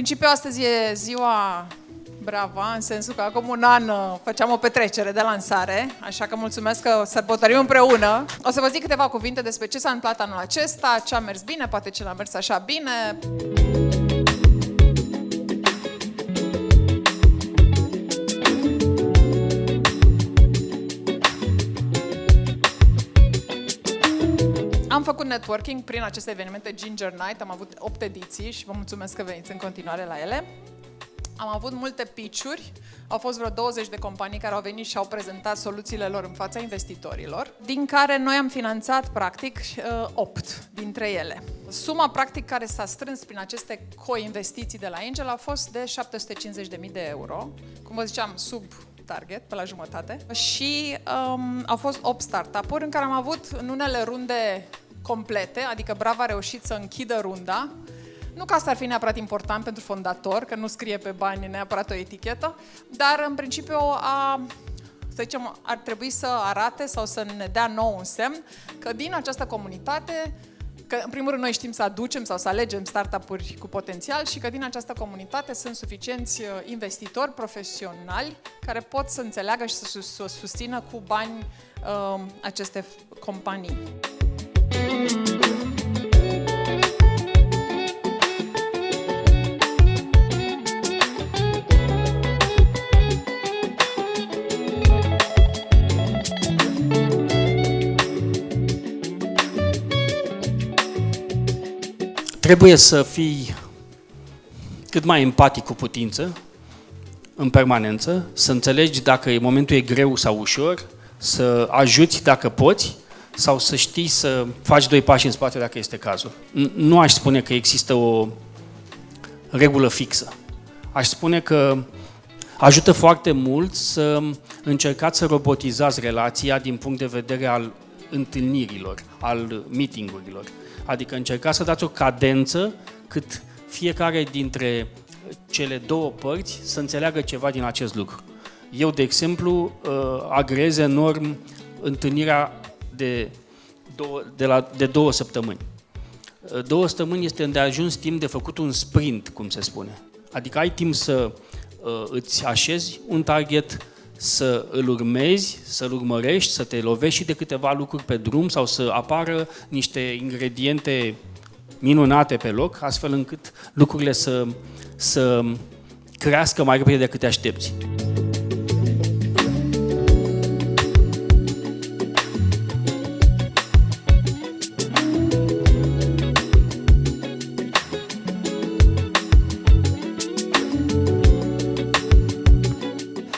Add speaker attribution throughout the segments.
Speaker 1: principiu, astăzi e ziua Brava, în sensul că acum un an făceam o petrecere de lansare, așa că mulțumesc că sărbătorim împreună. O să vă zic câteva cuvinte despre ce s-a întâmplat anul acesta, ce a mers bine, poate ce n-a mers așa bine. Am făcut networking prin aceste evenimente Ginger Night, am avut 8 ediții și vă mulțumesc că veniți în continuare la ele. Am avut multe pitch-uri, au fost vreo 20 de companii care au venit și au prezentat soluțiile lor în fața investitorilor, din care noi am finanțat practic 8 dintre ele. Suma practic care s-a strâns prin aceste co-investiții de la Angel a fost de 750.000 de euro, cum vă ziceam, sub target, pe la jumătate, și au fost 8 startup-uri în care am avut în unele runde complete, adică Brava a reușit să închidă runda. Nu că asta ar fi neapărat important pentru fondator, că nu scrie pe bani neapărat o etichetă, dar în principiu să zicem, ar trebui să arate sau să ne dea nou un semn că din această comunitate, că în primul rând noi știm să aducem sau să alegem startup-uri cu potențial și că din această comunitate sunt suficienți investitori profesionali care pot să înțeleagă și să susțină cu bani aceste companii.
Speaker 2: Trebuie să fii cât mai empatic cu putință, în permanență, să înțelegi dacă momentul e greu sau ușor, să ajuți dacă poți sau să știi să faci 2 pași în spate dacă este cazul. Nu aș spune că există o regulă fixă. Aș spune că ajută foarte mult să încercați să robotizați relația din punct de vedere al întâlnirilor, al meetingurilor. Adică încercați să dați o cadență cât fiecare dintre cele două părți să înțeleagă ceva din acest lucru. Eu, de exemplu, agreez enorm întâlnirea de 2 săptămâni. 2 săptămâni este îndeajuns timp de făcut un sprint, cum se spune. Adică ai timp să îți așezi un target, să îl urmezi, să-l urmărești, să te lovești și de câteva lucruri pe drum sau să apară niște ingrediente minunate pe loc, astfel încât lucrurile să crească mai repede decât te aștepți.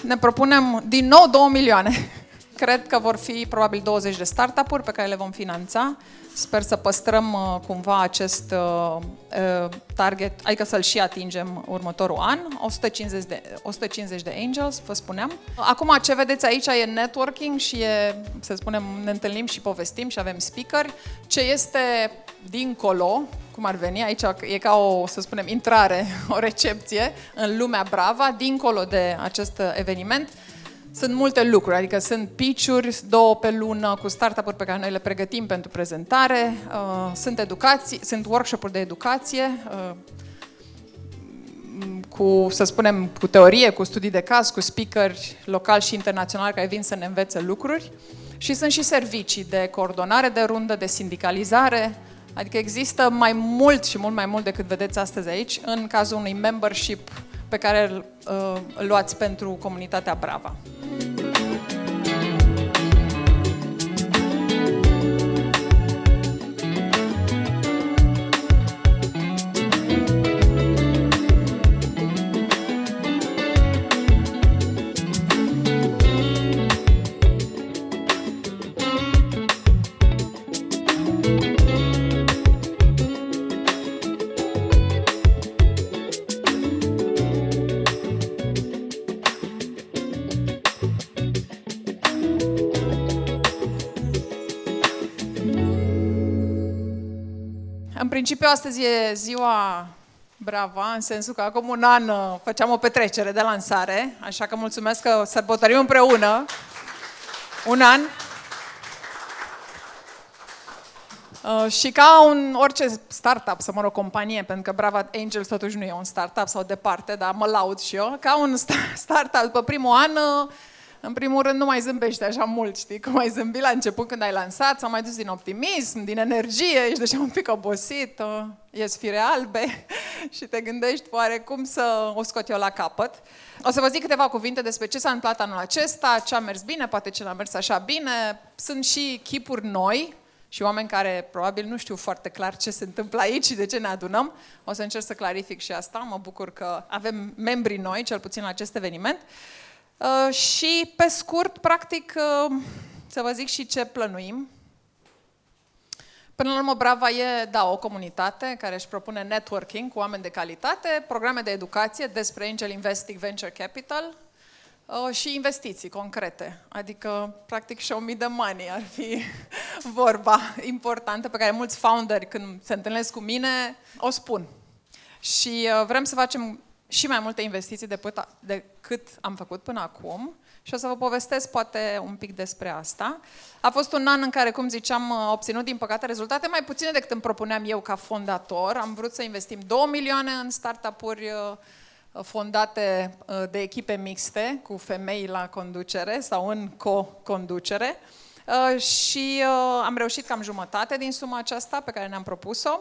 Speaker 1: Ne propunem din nou 2 milioane. Cred că vor fi probabil 20 de startup-uri pe care le vom finanța. Sper să păstrăm cumva acest target, adică să-l și atingem următorul an. 150 de angels, vă spuneam. Acum ce vedeți aici e networking și să spunem, ne întâlnim și povestim și avem speakeri. Ce este dincolo, cum ar veni, aici e ca o, să spunem, intrare, o recepție în lumea Brava, dincolo de acest eveniment. Sunt multe lucruri, adică sunt pitch-uri, 2 pe lună cu startup-uri pe care noi le pregătim pentru prezentare, sunt workshop-uri de educație, cu, să spunem, cu teorie, cu studii de caz, cu speakeri locali și internaționali care vin să ne învețe lucruri și sunt și servicii de coordonare de rundă, de sindicalizare, adică există mai mult și mult mai mult decât vedeți astăzi aici în cazul unui membership pe care îl luați pentru comunitatea Brava. În principiu, astăzi e ziua Brava, în sensul că acum un an făceam o petrecere de lansare, așa că mulțumesc că sărbătorim împreună un an. Și ca orice startup, sau o companie, pentru că Brava Angels totuși nu e un startup sau departe, dar mă laud și eu, ca un startup după primul an, în primul rând nu mai zâmbești așa mult, știi, cum ai zâmbit la început când ai lansat, s-au mai dus din optimism, din energie, ești deja un pic obosit, ies fire albe și te gândești oare cum să o scot eu la capăt. O să vă zic câteva cuvinte despre ce s-a întâmplat anul acesta, ce a mers bine, poate ce n-a mers așa bine. Sunt și chipuri noi și oameni care probabil nu știu foarte clar ce se întâmplă aici și de ce ne adunăm. O să încerc să clarific și asta. Mă bucur că avem membri noi, cel puțin la acest eveniment. Și pe scurt, practic, să vă zic și ce plănuim. Până la urmă, Brava e, o comunitate care își propune networking cu oameni de calitate, programe de educație despre angel investing, venture capital și investiții concrete. Adică, practic, show me the money ar fi vorba importantă pe care mulți founderi, când se întâlnesc cu mine, o spun. Și vrem să facem și mai multe investiții decât am făcut până acum și o să vă povestesc poate un pic despre asta. A fost un an în care, cum ziceam, am obținut din păcate rezultate mai puține decât îmi propuneam eu ca fondator. Am vrut să investim 2 milioane în startup-uri fondate de echipe mixte cu femei la conducere sau în co-conducere și am reușit cam jumătate din suma aceasta pe care ne-am propus-o.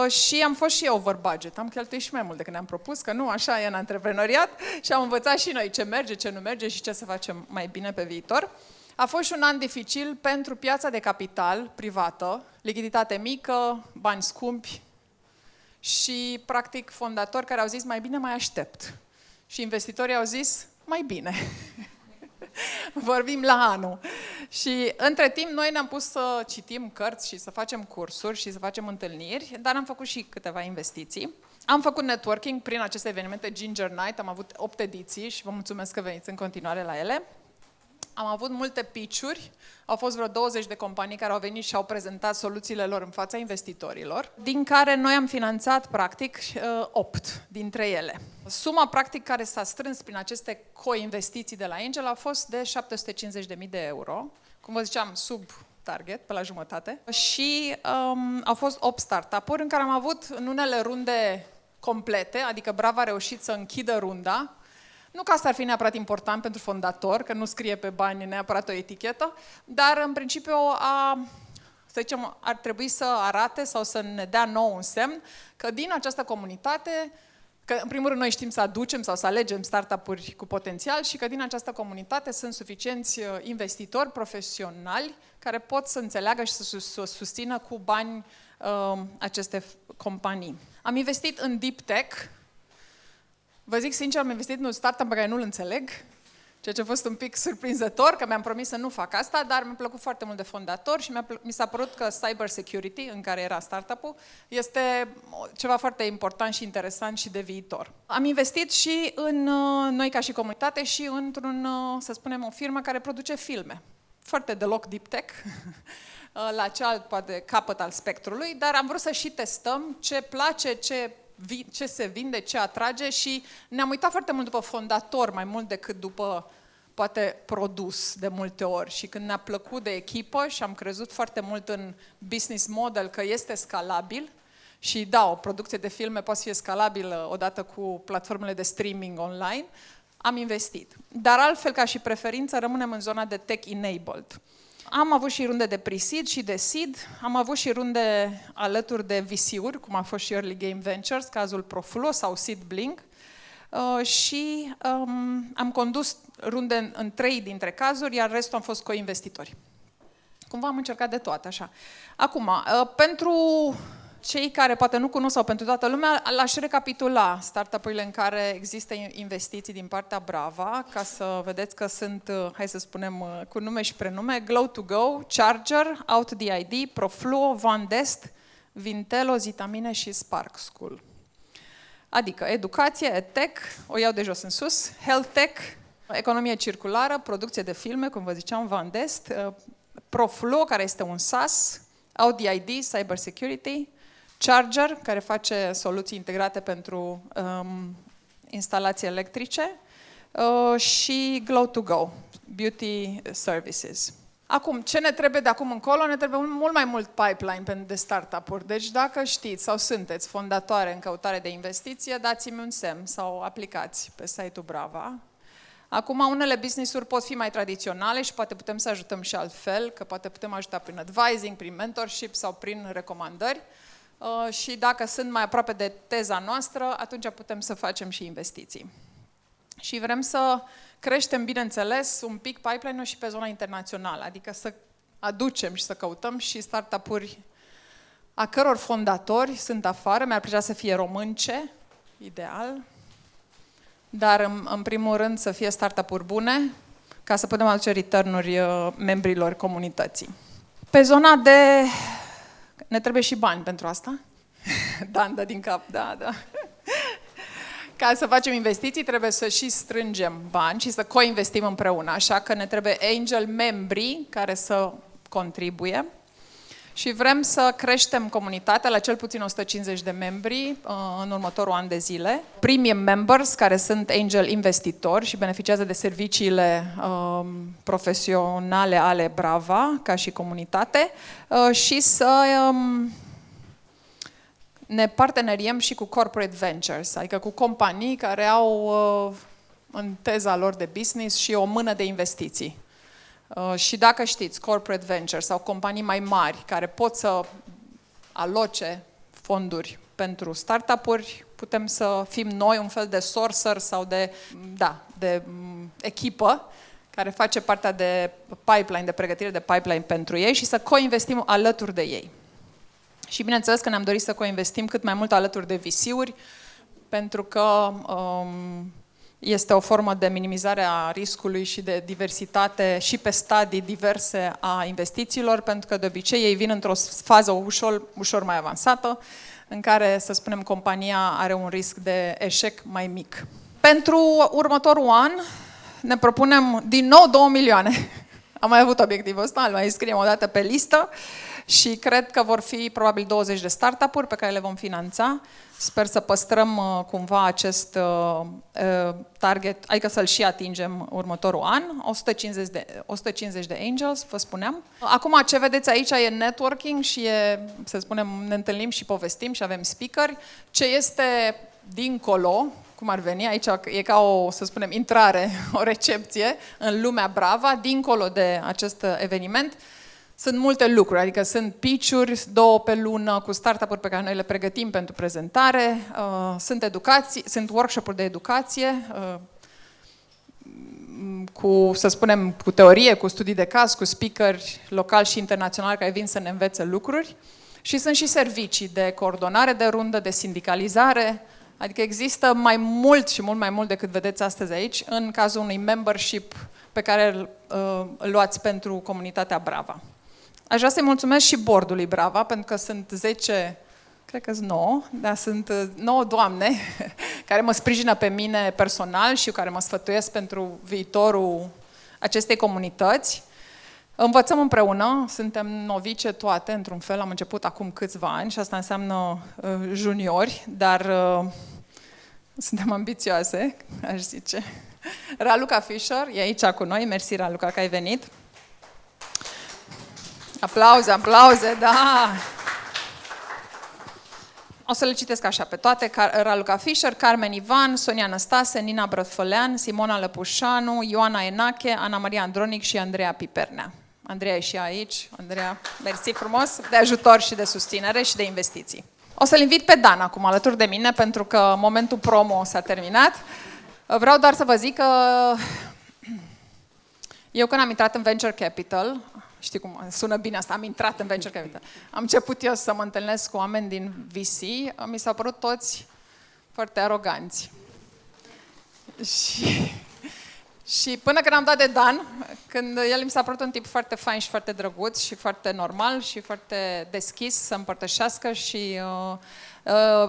Speaker 1: Și am fost și eu over budget. Am cheltuit și mai mult decât ne-am propus, că nu așa e în antreprenoriat și am învățat și noi ce merge, ce nu merge și ce să facem mai bine pe viitor. A fost și un an dificil pentru piața de capital privată, lichiditate mică, bani scumpi și, practic, fondatori care au zis mai bine mai aștept. Și investitorii au zis mai bine. Vorbim la anul. Și între timp noi ne-am pus să citim cărți și să facem cursuri și să facem întâlniri, dar am făcut și câteva investiții. Am făcut networking prin aceste evenimente Ginger Night, am avut 8 ediții și vă mulțumesc că veniți în continuare la ele. Am avut multe pitch-uri, au fost vreo 20 de companii care au venit și au prezentat soluțiile lor în fața investitorilor, din care noi am finanțat, practic, 8 dintre ele. Suma, practic, care s-a strâns prin aceste co-investiții de la Angel a fost de 750.000 de euro, cum vă ziceam, sub target, pe la jumătate, și au fost 8 startup-uri în care am avut în unele runde complete, adică Brava a reușit să închidă runda. Nu că asta ar fi neapărat important pentru fondator, că nu scrie pe bani neapărat o etichetă, dar în principiu să zicem, ar trebui să arate sau să ne dea nou un semn că din această comunitate, că în primul rând noi știm să aducem sau să alegem startup-uri cu potențial și că din această comunitate sunt suficienți investitori profesionali care pot să înțeleagă și să susțină cu bani aceste companii. Am investit în deep tech. Vă zic sincer, am investit în un startup pe care nu-l înțeleg, ceea ce a fost un pic surprinzător, că mi-am promis să nu fac asta, dar mi-a plăcut foarte mult de fondator și mi s-a părut că cyber security, în care era startup-ul, este ceva foarte important și interesant și de viitor. Am investit și în noi ca și comunitate și într-un, să spunem, o firmă care produce filme. Foarte deloc deep tech, la cealalt poate capăt al spectrului, dar am vrut să și testăm ce place, ce se vinde, ce atrage și ne-am uitat foarte mult după fondator, mai mult decât după, poate, produs de multe ori. Și când ne-a plăcut de echipă și am crezut foarte mult în business model, că este scalabil și o producție de filme poate fi scalabilă odată cu platformele de streaming online, am investit. Dar altfel, ca și preferință, rămânem în zona de tech-enabled. Am avut și runde de pre-seed și de seed, am avut și runde alături de VC-uri, cum a fost și Early Game Ventures, cazul Profluo sau Seed Blink, și am condus runde în 3 dintre cazuri, iar restul am fost co-investitori. Cumva am încercat de toate, așa. Acum, pentru cei care poate nu cunosc sau pentru toată lumea, l-aș recapitula startup-urile în care există investiții din partea Brava, ca să vedeți că sunt, hai să spunem, cu nume și prenume: Glow2Go, Charger, OutDID, Profluo, Vandest, Vintelo, Zitamine și Spark School. Adică educație, edtech, o iau de jos în sus, health tech, economie circulară, producție de filme, cum vă ziceam, Vandest, Profluo, care este un SaaS, OutDID, cyber security, Charger, care face soluții integrate pentru instalații electrice, și Glow2Go, beauty services. Acum, ce ne trebuie de acum încolo? Ne trebuie mult mai mult pipeline de startup-uri. Deci dacă știți sau sunteți fondatoare în căutare de investiție, dați-mi un semn sau aplicați pe site-ul Brava. Acum, unele business-uri pot fi mai tradiționale și poate putem să ajutăm și altfel, că poate putem ajuta prin advising, prin mentorship sau prin recomandări. Și dacă sunt mai aproape de teza noastră, atunci putem să facem și investiții. Și vrem să creștem, bineînțeles, un pic pipeline-ul și pe zona internațională, adică să aducem și să căutăm și startup-uri a căror fondatori sunt afară, mi-ar plăcea să fie românce, ideal, dar în primul rând să fie startup-uri bune, ca să putem aduce return-uri membrilor comunității. Pe zona de... Ne trebuie și bani pentru asta? Dan, dă din cap, da. Ca să facem investiții, trebuie să și strângem bani și să co-investim împreună, așa că ne trebuie angel membri care să contribuie și vrem să creștem comunitatea la cel puțin 150 de membri în următorul an de zile. Premium members, care sunt angel investitori și beneficiază de serviciile profesionale ale Brava, ca și comunitate, și să... ne parteneriem și cu corporate ventures, adică cu companii care au în teza lor de business și o mână de investiții. Și dacă știți, corporate ventures sau companii mai mari care pot să aloce fonduri pentru startup-uri, putem să fim noi un fel de sorcerer sau de echipă care face partea de pipeline, de pregătire de pipeline pentru ei și să co-investim alături de ei. Și bineînțeles că ne-am dorit să co-investim cât mai mult alături de VC-uri, pentru că este o formă de minimizare a riscului și de diversitate și pe stadii diverse a investițiilor, pentru că de obicei ei vin într-o fază ușor mai avansată, în care, să spunem, compania are un risc de eșec mai mic. Pentru următorul an ne propunem din nou 2 milioane. Am mai avut obiectivul ăsta, îl mai scriem o dată pe listă. Și cred că vor fi probabil 20 de startup-uri pe care le vom finanța. Sper să păstrăm cumva acest target, adică să-l și atingem următorul an. 150 de angels, vă spuneam. Acum ce vedeți aici e networking și să spunem, ne întâlnim și povestim și avem speakeri. Ce este dincolo, cum ar veni, aici e ca o, să spunem, intrare, o recepție în lumea Brava, dincolo de acest eveniment. Sunt multe lucruri, adică sunt pitch-uri, 2 pe lună cu startup-uri pe care noi le pregătim pentru prezentare, sunt workshop-uri de educație, cu, să spunem, cu teorie, cu studii de caz, cu speakeri locali și internaționali care vin să ne învețe lucruri și sunt și servicii de coordonare de rundă, de sindicalizare, adică există mai mult și mult mai mult decât vedeți astăzi aici în cazul unui membership pe care îl luați pentru comunitatea Brava. Aș vrea să-i mulțumesc și boardului Brava, pentru că sunt 10, cred că sunt 9, dar sunt 9 doamne care mă sprijină pe mine personal și care mă sfătuiesc pentru viitorul acestei comunități. Învățăm împreună, suntem novice toate, într-un fel, am început acum câțiva ani și asta înseamnă juniori, dar suntem ambițioase, aș zice. Raluca Fischer e aici cu noi, mersi Raluca că ai venit. Aplauze, aplauze, da! O să le citesc așa pe toate. Raluca Fischer, Carmen Ivan, Sonia Năstase, Nina Brătfălean, Simona Lăpușanu, Ioana Enache, Ana Maria Andronic și Andreea Pipernea. Andreea e și aici. Andreea, mersi frumos de ajutor și de susținere și de investiții. O să-l invit pe Dan acum alături de mine, pentru că momentul promo s-a terminat. Vreau doar să vă zic că eu când am intrat în Venture Capital, știi cum sună bine asta, am intrat în Venture Capital, am început eu să mă întâlnesc cu oameni din VC, mi s-au părut toți foarte aroganți. Și până când am dat de Dan, când el mi s-a părut un tip foarte fain și foarte drăguț și foarte normal și foarte deschis să împărtășească și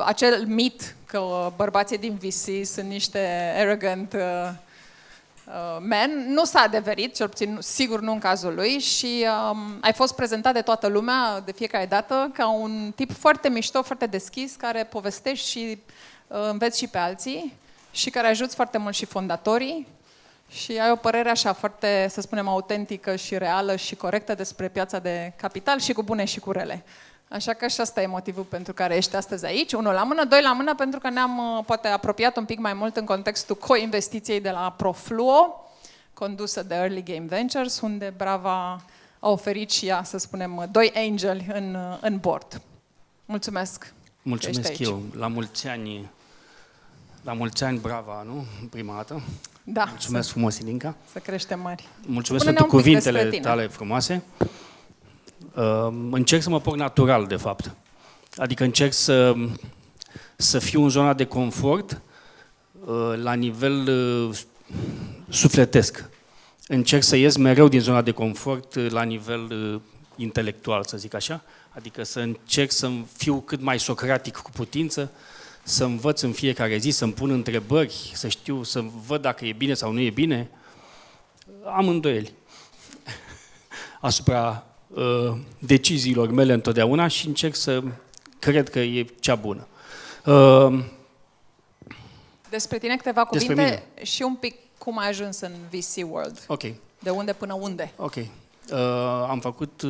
Speaker 1: acel mit că bărbații din VC sunt niște arrogant men, nu s-a adeverit, cel puțin sigur nu în cazul lui și ai fost prezentat de toată lumea de fiecare dată ca un tip foarte mișto, foarte deschis, care povestești și înveți și pe alții și care ajuți foarte mult și fondatorii Și ai o părere așa foarte, să spunem, autentică și reală și corectă despre piața de capital și cu bune și cu rele. Așa că și asta e motivul pentru care ești astăzi aici. 1 la mână, 2 la mână, pentru că ne-am poate apropiat un pic mai mult în contextul co-investiției de la Profluo, condusă de Early Game Ventures, unde Brava a oferit și ea, să spunem, 2 angeli în board. Mulțumesc!
Speaker 2: Mulțumesc eu. La mulți ani, Brava, nu? Prima dată.
Speaker 1: Da.
Speaker 2: Mulțumesc frumos, Ilinca.
Speaker 1: Să creștem mari.
Speaker 2: Mulțumesc pentru cuvintele tale frumoase. Încerc să mă porc natural, de fapt. Adică încerc să fiu în zona de confort la nivel sufletesc. Încerc să ies mereu din zona de confort la nivel intelectual, să zic așa. Adică să încerc să fiu cât mai socratic cu putință, să învăț în fiecare zi, să-mi pun întrebări, să știu, să văd dacă e bine sau nu e bine. Am îndoieli asupra deciziilor mele întotdeauna și încerc să cred că e cea bună.
Speaker 1: Despre tine câteva cuvinte și un pic cum ai ajuns în VC World.
Speaker 2: Ok.
Speaker 1: De unde până unde?
Speaker 2: Ok. Am făcut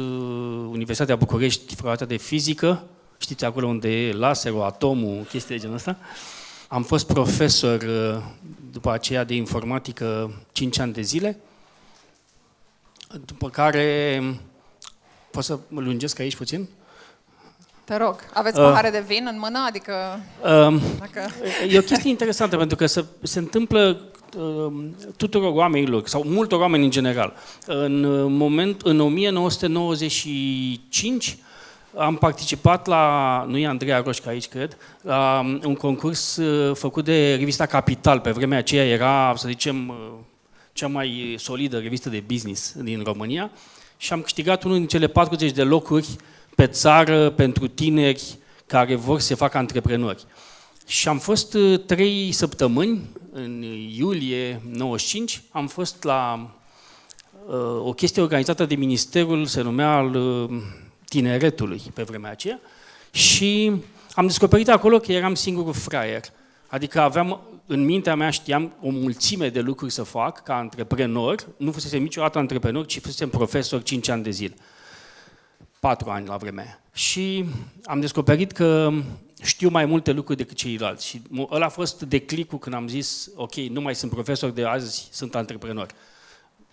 Speaker 2: Universitatea București, facultatea de fizică, știți acolo unde e laserul, atomul, chestii de genul ăsta. Am fost profesor după aceea de informatică 5 ani de zile, după care... Poți să mă lungesc aici puțin?
Speaker 1: Te rog. Aveți pahare de vin în mână? Adică...
Speaker 2: E o chestie interesantă, pentru că se întâmplă tuturor oamenilor, sau multor oameni în general. În 1995 am participat la, nu e Andreea Roșca aici, cred, la un concurs făcut de revista Capital. Pe vremea aceea era, să zicem, cea mai solidă revistă de business din România. Și am câștigat unul din cele 40 de locuri pe țară pentru tineri care vor să se facă antreprenori. Și am fost 3 săptămâni, în iulie 95, am fost la o chestie organizată de Ministerul, se numea al Tineretului pe vremea aceea, și am descoperit acolo că eram singurul fraier. Adică aveam, în mintea mea știam o mulțime de lucruri să fac ca antreprenor, nu fusesem niciodată antreprenor, ci fusesem profesor 5 ani de zile. 4 ani la vremea aia. Și am descoperit că știu mai multe lucruri decât ceilalți. Și ăla a fost declicul când am zis, ok, nu mai sunt profesor de azi, sunt antreprenor.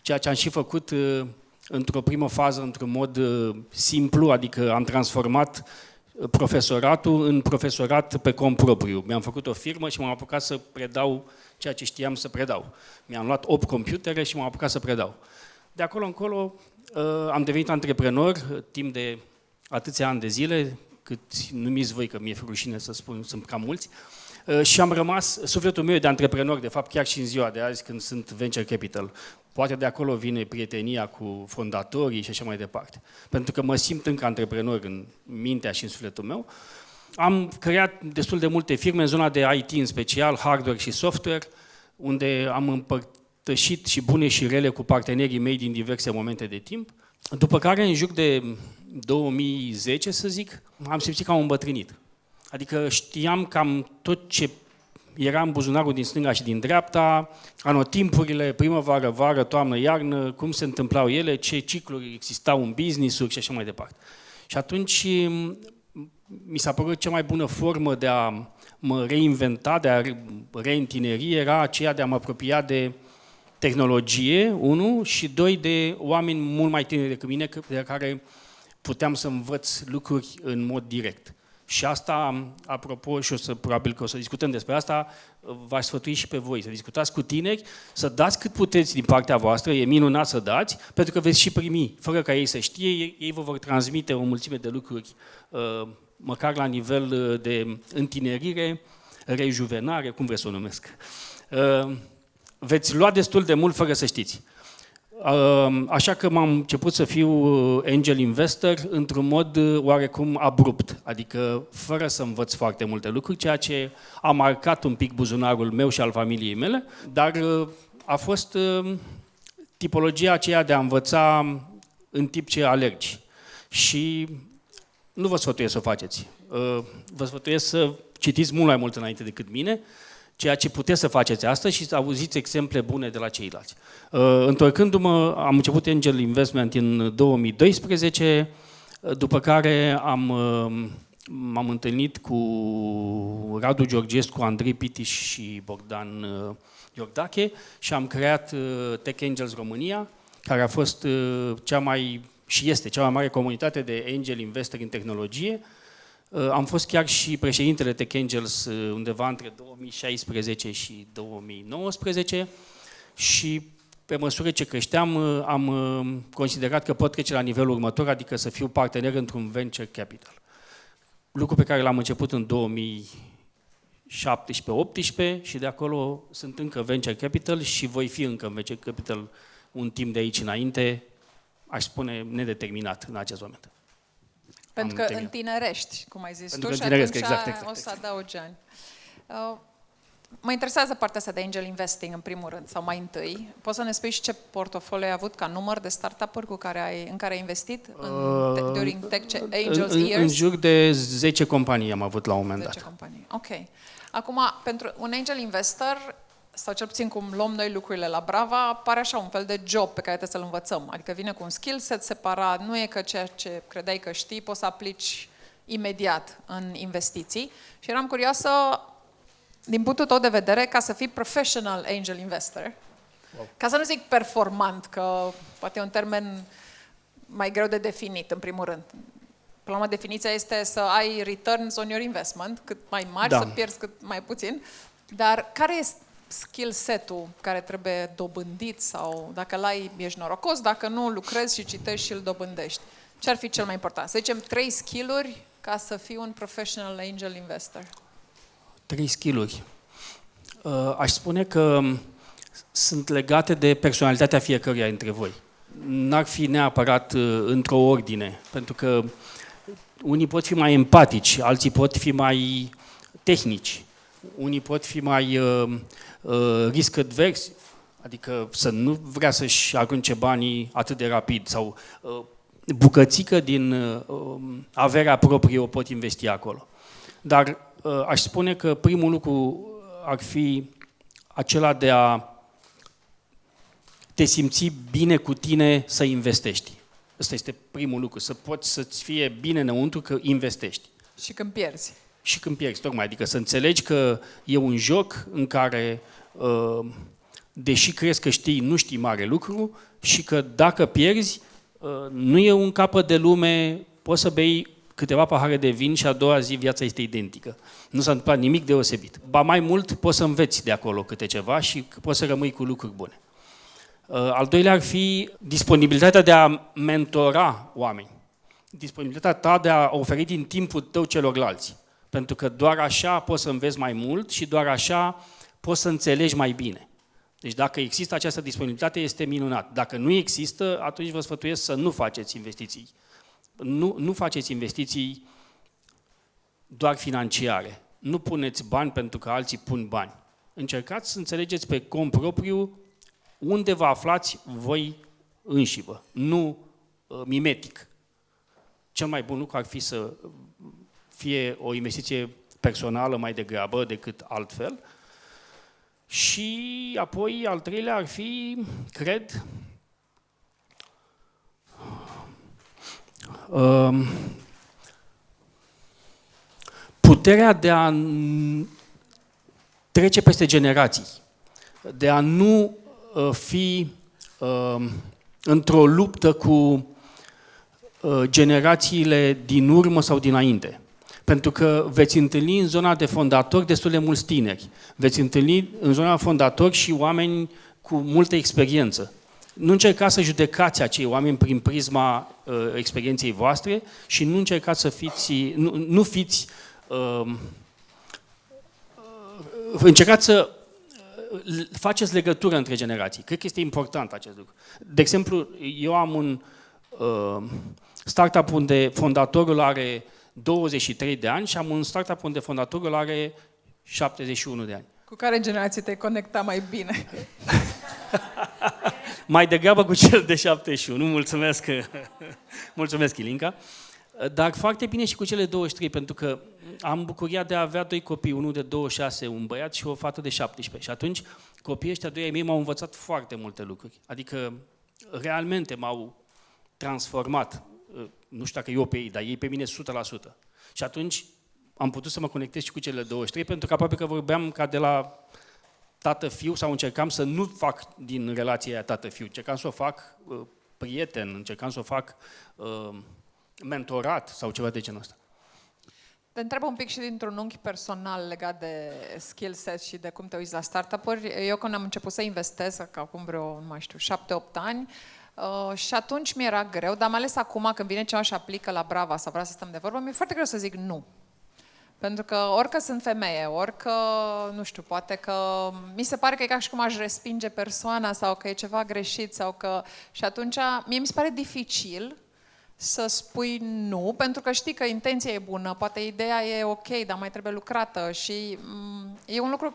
Speaker 2: Ceea ce am și făcut într-o primă fază, într-un mod simplu, adică am transformat profesoratul în profesorat pe cont propriu. Mi-am făcut o firmă și m-am apucat să predau ceea ce știam să predau. Mi-am luat 8 computere și m-am apucat să predau. De acolo încolo am devenit antreprenor timp de atâția ani de zile, cât numiți voi, că mi-e rușine să spun, sunt cam mulți, și am rămas, sufletul meu e de antreprenor, de fapt chiar și în ziua de azi când sunt venture capital. Poate de acolo vine prietenia cu fondatorii și așa mai departe. Pentru că mă simt încă antreprenor în mintea și în sufletul meu. Am creat destul de multe firme în zona de IT în special, hardware și software, unde am împărtășit și bune și rele cu partenerii mei din diverse momente de timp. După care, în jur de 2010, să zic, am simțit că am îmbătrânit. Adică știam cam tot ce era în buzunarul din stânga și din dreapta, anotimpurile, primăvară, vară, toamnă, iarnă, cum se întâmplau ele, ce cicluri existau în business-uri și așa mai departe. Și atunci mi s-a părut cea mai bună formă de a mă reinventa, de a reîntineri, era aceea de a mă apropia de tehnologie, 1, și 2, de oameni mult mai tineri decât mine, de care puteam să învăț lucruri în mod direct. Și asta, apropo, și probabil că o să discutăm despre asta, v-aș sfătui și pe voi, să discutați cu tineri, să dați cât puteți din partea voastră, e minunat să dați, pentru că veți și primi, fără ca ei să știe, ei vă vor transmite o mulțime de lucruri, măcar la nivel de întinerire, rejuvenare, cum vreți să o numesc. Veți lua destul de mult fără să știți. Așa că m-am început să fiu angel investor într-un mod oarecum abrupt, adică fără să învăț foarte multe lucruri, ceea ce a marcat un pic buzunarul meu și al familiei mele, dar a fost tipologia aceea de a învăța în timp ce alergi. Și nu vă sfătuiesc să o faceți. Vă sfătuiesc să citiți mult mai mult înainte decât mine, ceea ce puteți să faceți astăzi și să auziți exemple bune de la ceilalți. Întorcându-mă, am început Angel Investment în 2012, după care m-am întâlnit cu Radu Georgescu, Andrei Pitiș și Bogdan Iordache și am creat Tech Angels România, care a fost și este cea mai mare comunitate de angel investori în tehnologie. Am fost chiar și președintele Tech Angels undeva între 2016 și 2019 și pe măsură ce creșteam am considerat că pot trece la nivelul următor, adică să fiu partener într-un venture capital. Lucru pe care l-am început în 2017-18 și de acolo sunt încă venture capital și voi fi încă venture capital un timp de aici înainte, aș spune nedeterminat în acest moment.
Speaker 1: Pentru că întinerești, cum ai zis
Speaker 2: Pentru
Speaker 1: tu, și
Speaker 2: întineresc,
Speaker 1: atunci
Speaker 2: exact.
Speaker 1: o să adaugi ani. Mă interesează partea asta de angel investing în primul rând, sau mai întâi. Poți să ne spui și ce portofoliu ai avut ca număr de startup-uri în care ai investit during Tech Angels Years?
Speaker 2: În jur de 10 companii am avut la un moment dat.
Speaker 1: 10 companii, ok. Acum, pentru un angel investor, sau cel puțin cum luăm noi lucrurile la Brava, pare așa un fel de job pe care trebuie să-l învățăm. Adică vine cu un skill set separat, nu e că ceea ce credeai că știi, poți să aplici imediat în investiții. Și eram curioasă, din punctul tău de vedere, ca să fii professional angel investor, ca să nu zic performant, că poate e un termen mai greu de definit, în primul rând. Până la urmă, definiția este să ai returns on your investment, cât mai mari, să pierzi cât mai puțin. Dar care este skill set-ul care trebuie dobândit sau dacă l-ai, ești norocos, dacă nu, lucrezi și citești și îl dobândești. Ce ar fi cel mai important? Să zicem 3 skill-uri ca să fii un professional angel investor.
Speaker 2: 3 skill-uri. Aș spune că sunt legate de personalitatea fiecăruia dintre voi. N-ar fi neapărat într-o ordine, pentru că unii pot fi mai empatici, alții pot fi mai tehnici, unii pot fi mai risk adverse, adică să nu vrea să-și arunce banii atât de rapid sau bucățică din averea proprie o pot investi acolo. Dar aș spune că primul lucru ar fi acela de a te simți bine cu tine să investești. Ăsta este primul lucru, să poți să-ți fie bine înăuntru că investești.
Speaker 1: Și când pierzi.
Speaker 2: Și când pierzi, tocmai. Adică să înțelegi că e un joc în care, deși crezi că știi, nu știi mare lucru și că dacă pierzi, nu e un capăt de lume, poți să bei câteva pahare de vin și a doua zi viața este identică. Nu s-a întâmplat nimic deosebit. Ba mai mult, poți să înveți de acolo câte ceva și poți să rămâi cu lucruri bune. Al doilea ar fi disponibilitatea de a mentora oameni. Disponibilitatea ta de a oferi din timpul tău celorlalți. Pentru că doar așa poți să înveți mai mult și doar așa poți să înțelegi mai bine. Deci dacă există această disponibilitate, este minunat. Dacă nu există, atunci vă sfătuiesc să nu faceți investiții. Nu faceți investiții doar financiare. Nu puneți bani pentru că alții pun bani. Încercați să înțelegeți pe cont propriu unde vă aflați voi înșivă, nu mimetic. Cel mai bun lucru ar fi să fie o investiție personală mai degrabă decât altfel. Și apoi, al treilea ar fi, cred, puterea de a trece peste generații, de a nu fi într-o luptă cu generațiile din urmă sau dinainte. Pentru că veți întâlni în zona de fondatori destul de mulți tineri. Veți întâlni în zona fondatori și oameni cu multă experiență. Nu încercați să judecați acei oameni prin prisma experienței voastre și nu încercați să fiți, nu fiți, încercați să faceți legătură între generații. Cred că este important acest lucru. De exemplu, eu am un startup unde fondatorul are 23 de ani și am un startup unde fondatorul are 71 de ani.
Speaker 1: Cu care generație te-ai conecta mai bine?
Speaker 2: Mai degrabă cu cel de 71. Mulțumesc, mulțumesc Ilinca. Dar foarte bine și cu cele 23, pentru că am bucuria de a avea 2 copii, unul de 26, un băiat și o fată de 17. Și atunci copiii ăștia doi ai mei m-au învățat foarte multe lucruri. Adică realmente m-au transformat. Nu știu dacă eu pe ei, dar ei pe mine 100%. Și atunci am putut să mă conectez și cu cele 23, pentru că aproape că vorbeam ca de la tată-fiu, sau încercam să nu fac din relația aia tată-fiu, încercam să o fac prieten, încercam să o fac mentorat sau ceva de genul ăsta.
Speaker 1: Te întreb un pic și dintr-un unghi personal legat de skill set și de cum te uiți la startup-uri. Eu când am început să investesc, acum vreo, nu mai știu, 7-8 ani, și atunci mi-era greu, dar mai ales acum când vine cineva și aplică la Brava sau vrea să stăm de vorbă, mi-e foarte greu să zic nu. Pentru că orică sunt femeie, orică, nu știu, poate că mi se pare că e ca și cum aș respinge persoana sau că e ceva greșit sau că... Și atunci mie mi se pare dificil să spui nu, pentru că știi că intenția e bună, poate ideea e ok, dar mai trebuie lucrată și e un lucru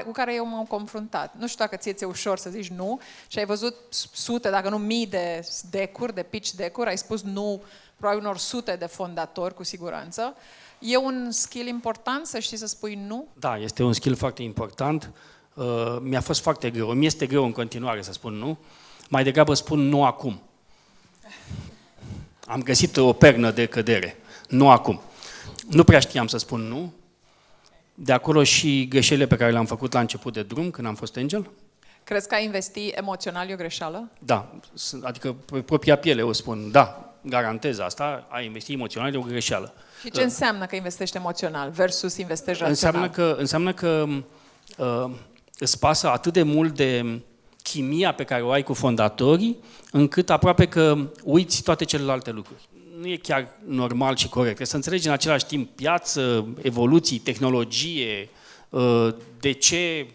Speaker 1: cu care eu m-am confruntat. Nu știu dacă ție ușor să zici nu și ai văzut sute, dacă nu mii de deck-uri, de pitch deck-uri, ai spus nu probabil unor sute de fondatori, cu siguranță. E un skill important să știi să spui nu?
Speaker 2: Da, este un skill foarte important. Mi-a fost foarte greu. Mi este greu în continuare să spun nu. Mai degrabă spun nu acum. Am găsit o pernă de cădere. Nu acum. Nu prea știam să spun nu. De acolo și greșelile pe care le-am făcut la început de drum, când am fost angel.
Speaker 1: Crezi că a investi emoțional e o greșeală?
Speaker 2: Da, adică pe propria piele o spun, da, garantez asta, a investi emoțional e o greșeală.
Speaker 1: Și ce înseamnă că investești emoțional versus investești rațional?
Speaker 2: Înseamnă că îți pasă atât de mult de chimia pe care o ai cu fondatorii, încât aproape că uiți toate celelalte lucruri. Nu e chiar normal și corect. Trebuie să înțelegi în același timp piață, evoluții, tehnologie, de ce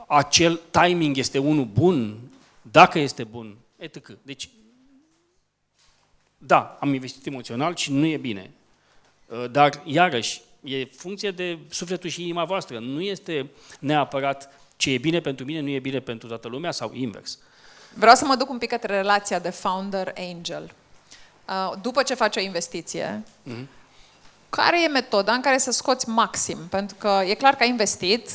Speaker 2: acel timing este unul bun, dacă este bun, etc. Deci, da, am investit emoțional și nu e bine. Dar, iarăși, e funcție de sufletul și inima voastră. Nu este neapărat ce e bine pentru mine, nu e bine pentru toată lumea sau invers.
Speaker 1: Vreau să mă duc un pic către relația de founder-angel. După ce faci o investiție, care e metoda în care să scoți maxim? Pentru că e clar că ai investit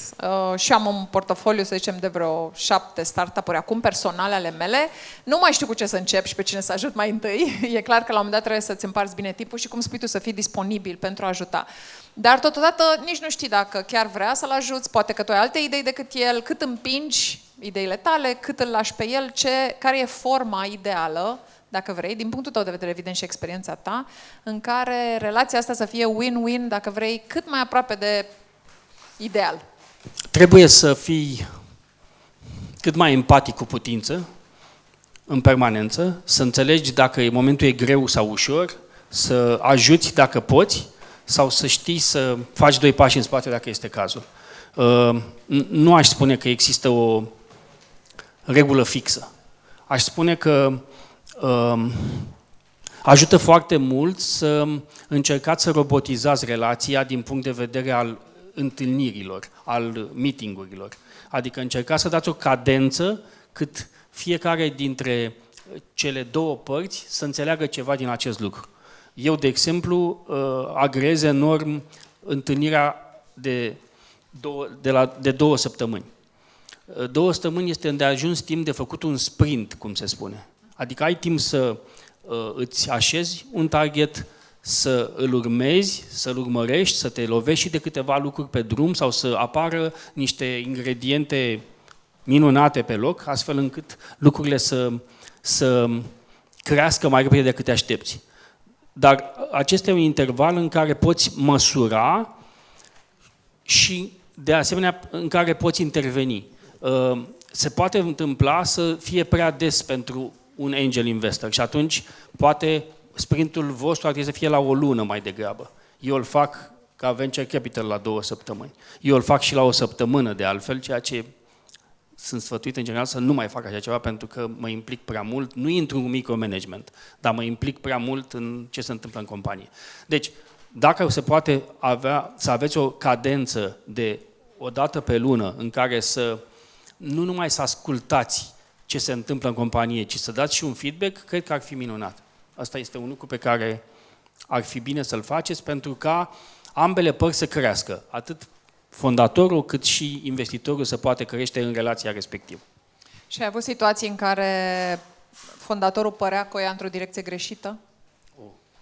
Speaker 1: și am un portofoliu, să zicem, de vreo 7 startup-uri acum personale ale mele. Nu mai știu cu ce să încep și pe cine să ajut mai întâi. E clar că la un moment dat trebuie să-ți împarți bine tipul și, cum spui tu, să fii disponibil pentru a ajuta. Dar totodată nici nu știi dacă chiar vrea să-l ajuți, poate că tu ai alte idei decât el, cât împingi ideile tale, cât îl lași pe el, care e forma ideală, dacă vrei, din punctul tău de vedere, evident, și experiența ta, în care relația asta să fie win-win, dacă vrei, cât mai aproape de ideal.
Speaker 2: Trebuie să fii cât mai empatic cu putință, în permanență, să înțelegi dacă momentul e greu sau ușor, să ajuți dacă poți, sau să știi să faci 2 pași în spate dacă este cazul. Nu aș spune că există o regulă fixă. Aș spune că ajută foarte mult să încercați să robotizați relația din punct de vedere al întâlnirilor, al meetingurilor. Adică încercați să dați o cadență cât fiecare dintre cele 2 părți să înțeleagă ceva din acest lucru. Eu, de exemplu, agreez enorm întâlnirea de 2 săptămâni. 2 săptămâni este îndeajuns timp de făcut un sprint, cum se spune. Adică ai timp să îți așezi un target, să îl urmezi, să-l urmărești, să te lovești și de câteva lucruri pe drum sau să apară niște ingrediente minunate pe loc, astfel încât lucrurile să crească mai repede decât te aștepți. Dar acesta e un interval în care poți măsura și, de asemenea, în care poți interveni. Se poate întâmpla să fie prea des pentru un angel investor și atunci poate sprintul vostru ar trebui să fie la o lună mai degrabă. Eu îl fac ca venture capital la 2 săptămâni. Eu îl fac și la 1 săptămână de altfel, ceea ce sunt sfătuit în general să nu mai fac așa ceva pentru că mă implic prea mult, nu intru în micromanagement, dar mă implic prea mult în ce se întâmplă în companie. Deci, dacă se poate să aveți o cadență de o dată pe lună în care nu numai să ascultați ce se întâmplă în companie, ci să dați și un feedback, cred că ar fi minunat. Asta este un lucru pe care ar fi bine să-l faceți pentru ca ambele părți să crească, atât fondatorul cât și investitorul să poată crește în relația respectivă.
Speaker 1: Și ai avut situații în care fondatorul părea că o ia într-o direcție greșită?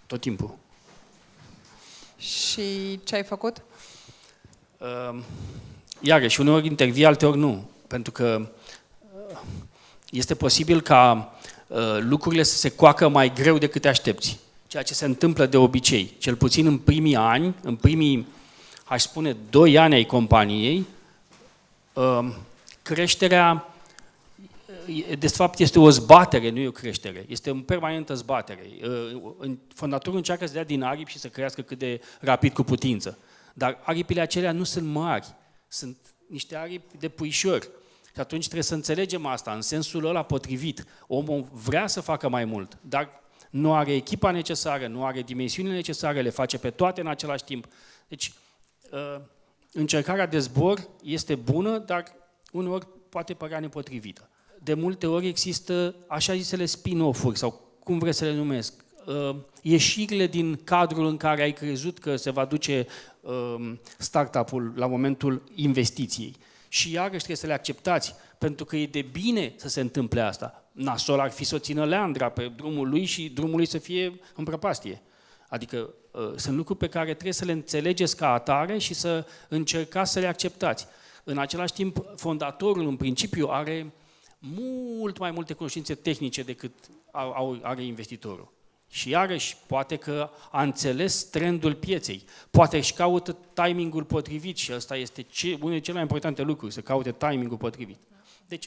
Speaker 2: Tot timpul.
Speaker 1: Și ce ai făcut?
Speaker 2: Iarăși, uneori intervii, alteori nu. Pentru că este posibil ca lucrurile să se coacă mai greu decât te aștepți. Ceea ce se întâmplă de obicei. Cel puțin în primii ani, în primii, aș spune, 2 ani ai companiei, creșterea, de fapt, este o zbatere, nu e o creștere. Este o permanentă zbatere. Fondatorul încearcă să dea din aripi și să crească cât de rapid cu putință. Dar aripile acelea nu sunt mari. Sunt niște aripi de puișori. Și atunci trebuie să înțelegem asta, în sensul ăla potrivit. Omul vrea să facă mai mult, dar nu are echipa necesară, nu are dimensiunile necesare, le face pe toate în același timp. Deci, încercarea de zbor este bună, dar uneori poate părea nepotrivită. De multe ori există așa zisele spin-off-uri, sau cum vreți să le numesc, ieșirile din cadrul în care ai crezut că se va duce startup-ul la momentul investiției. Și iarăși trebuie să le acceptați, pentru că e de bine să se întâmple asta. Nasol ar fi să o țină leandra pe drumul lui și drumul lui să fie în prăpastie. Adică sunt lucruri pe care trebuie să le înțelegeți ca atare și să încercați să le acceptați. În același timp, fondatorul, în principiu, are mult mai multe cunoștințe tehnice decât are investitorul. Și iarăși, poate că a înțeles trendul pieței, poate își caută timingul potrivit și ăsta este unul dintre cele mai importante lucruri, să caute timingul potrivit. Deci,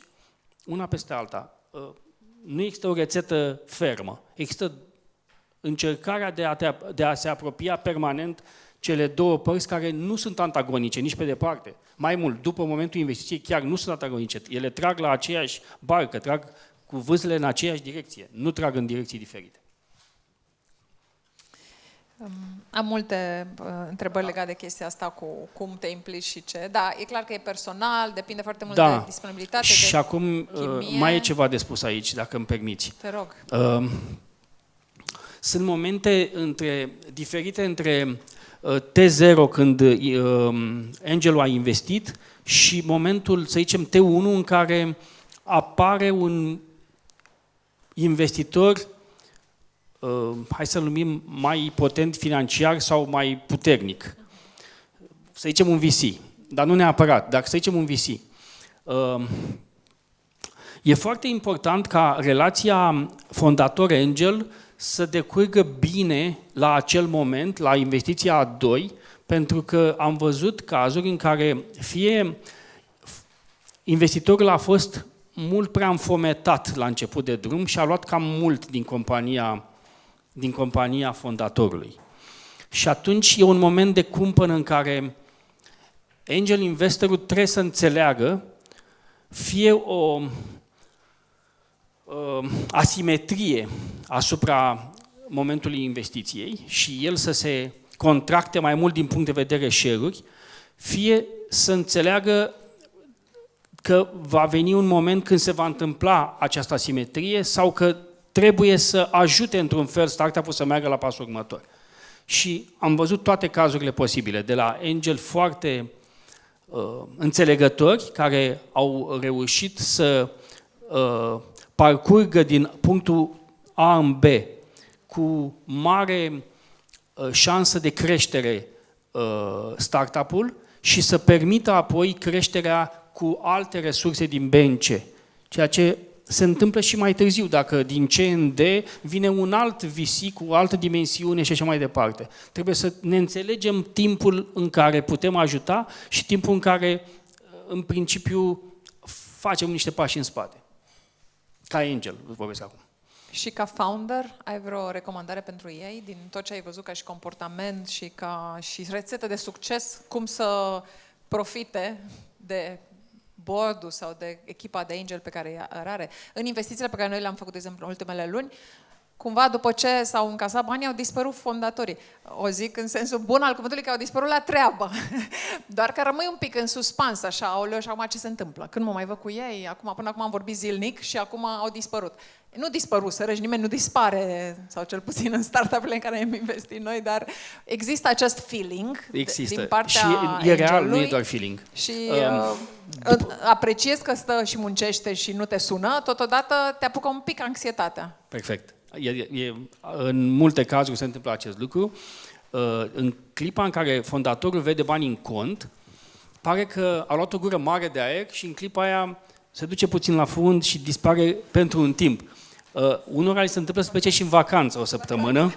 Speaker 2: una peste alta, nu există o rețetă fermă, există încercarea de a se apropia permanent cele două părți care nu sunt antagonice, nici pe departe. Mai mult, după momentul investiției, chiar nu sunt antagonice, ele trag la aceeași barcă, trag cu vâslele în aceeași direcție, nu trag în direcții diferite.
Speaker 1: Am multe întrebări legate de chestia asta cu cum te implici și ce. Da, e clar că e personal, depinde foarte mult de disponibilitate,
Speaker 2: și
Speaker 1: de
Speaker 2: acum
Speaker 1: chimie.
Speaker 2: mai e ceva de spus aici, dacă îmi permiți.
Speaker 1: Te rog.
Speaker 2: Sunt momente diferite între T0 când Angelul a investit și momentul, să zicem, T1 în care apare un investitor, hai să-l numim mai potent financiar sau mai puternic. Să zicem un VC, dar nu neapărat, dar să zicem un VC. E foarte important ca relația fondator-angel să decurgă bine la acel moment, la investiția a 2, pentru că am văzut cazuri în care fie investitorul a fost mult prea înfometat la început de drum și a luat cam mult din compania fondatorului. Și atunci e un moment de cumpănă în care angel investorul trebuie să înțeleagă fie o asimetrie asupra momentului investiției și el să se contracte mai mult din punct de vedere share-uri, fie să înțeleagă că va veni un moment când se va întâmpla această asimetrie sau că trebuie să ajute într-un fel startup-ul să meargă la pasul următor. Și am văzut toate cazurile posibile, de la angel foarte înțelegători, care au reușit să parcurgă din punctul A în B cu mare șansă de creștere startup-ul și să permită apoi creșterea cu alte resurse din B în C. Ceea ce se întâmplă și mai târziu, dacă din C în D vine un alt VC cu o altă dimensiune și așa mai departe. Trebuie să ne înțelegem timpul în care putem ajuta și timpul în care, în principiu, facem niște pași în spate. Ca angel, vorbesc acum.
Speaker 1: Și ca founder, ai vreo recomandare pentru ei din tot ce ai văzut ca și comportament și rețetă de succes, cum să profite de board-ul sau de echipa de angel pe care are? În investițiile pe care noi le-am făcut, de exemplu, în ultimele luni, cumva după ce s-au încasat banii, au dispărut fondatorii. O zic în sensul bun al cuvântului că au dispărut la treabă. Doar că rămâi un pic în suspans, așa, aoleu, și acum ce se întâmplă? Când mă mai văd cu ei? Până acum am vorbit zilnic și acum au dispărut. Nu dispăruseră și nimeni nu dispare, sau cel puțin în startup-urile în care am investit noi, dar există acest feeling din partea
Speaker 2: și e real,
Speaker 1: angelului,
Speaker 2: nu e doar feeling.
Speaker 1: Și apreciez că stă și muncește și nu te sună, totodată te apucă un pic anxietatea.
Speaker 2: Perfect. În multe cazuri se întâmplă acest lucru. În clipa în care fondatorul vede banii în cont, pare că a luat o gură mare de aer și în clipa aia se duce puțin la fund și dispare pentru un timp. Unora li se întâmplă să plece și în vacanță o săptămână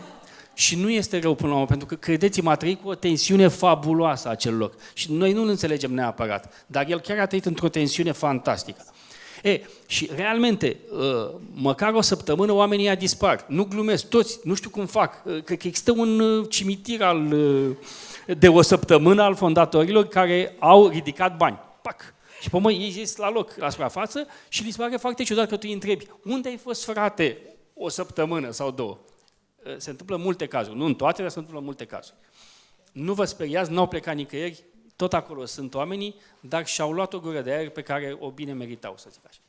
Speaker 2: și nu este rău până la urmă, pentru că, credeți-mă, a trăit cu o tensiune fabuloasă acel loc. Și noi nu-l înțelegem neapărat, dar el chiar a trăit într-o tensiune fantastică. Și realmente, măcar o săptămână oamenii ăia dispar. Nu glumesc, toți, nu știu cum fac. Cred că există un cimitir de o săptămână al fondatorilor care au ridicat bani. Pac! Și pe ei ies la loc, la suprafață și li se pare foarte ciudat că tu îi întrebi unde ai fost, frate, o săptămână sau două? Se întâmplă în multe cazuri, nu în toate, dar se întâmplă în multe cazuri. Nu vă speriați, n-au plecat nicăieri, tot acolo sunt oamenii, dar și-au luat o gură de aer pe care o bine meritau, să zic așa.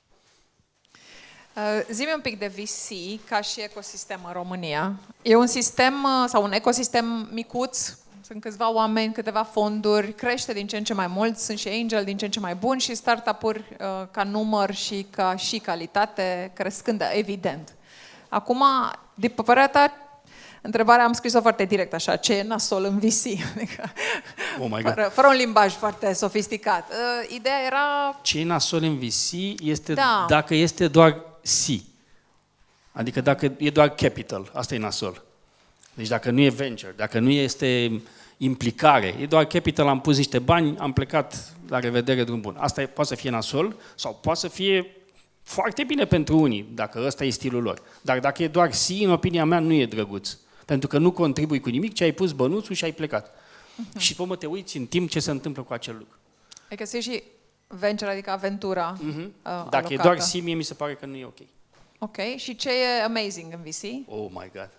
Speaker 1: Zi-mi un pic de VC ca și ecosistem în România. E un sistem sau un ecosistem micuț, sunt câțiva oameni, câteva fonduri, crește din ce în ce mai mult, sunt și angel din ce în ce mai buni și startup-uri ca număr și ca și calitate crescând, evident. Acum, după părerea ta, întrebarea am scris-o foarte direct așa, ce e nasol în VC? Fără un limbaj foarte sofisticat. Ideea era...
Speaker 2: Ce e nasol în VC este dacă este doar C. Adică dacă e doar capital, asta e nasol. Deci dacă nu e venture, dacă nu este implicare, e doar capital, am pus niște bani, am plecat, la revedere, drum bun. Asta poate să fie nasol sau poate să fie foarte bine pentru unii, dacă ăsta e stilul lor. Dar dacă e doar C, în opinia mea, nu e drăguț. Pentru că nu contribui cu nimic, ci ai pus bănuțul și ai plecat. Și pe te uiți în timp ce se întâmplă cu acel lucru.
Speaker 1: Adică și venture, adică aventura
Speaker 2: Dacă
Speaker 1: alocată.
Speaker 2: e doar C, mie mi se pare că nu e ok.
Speaker 1: Ok. Și ce e amazing în VC?
Speaker 2: Oh my God.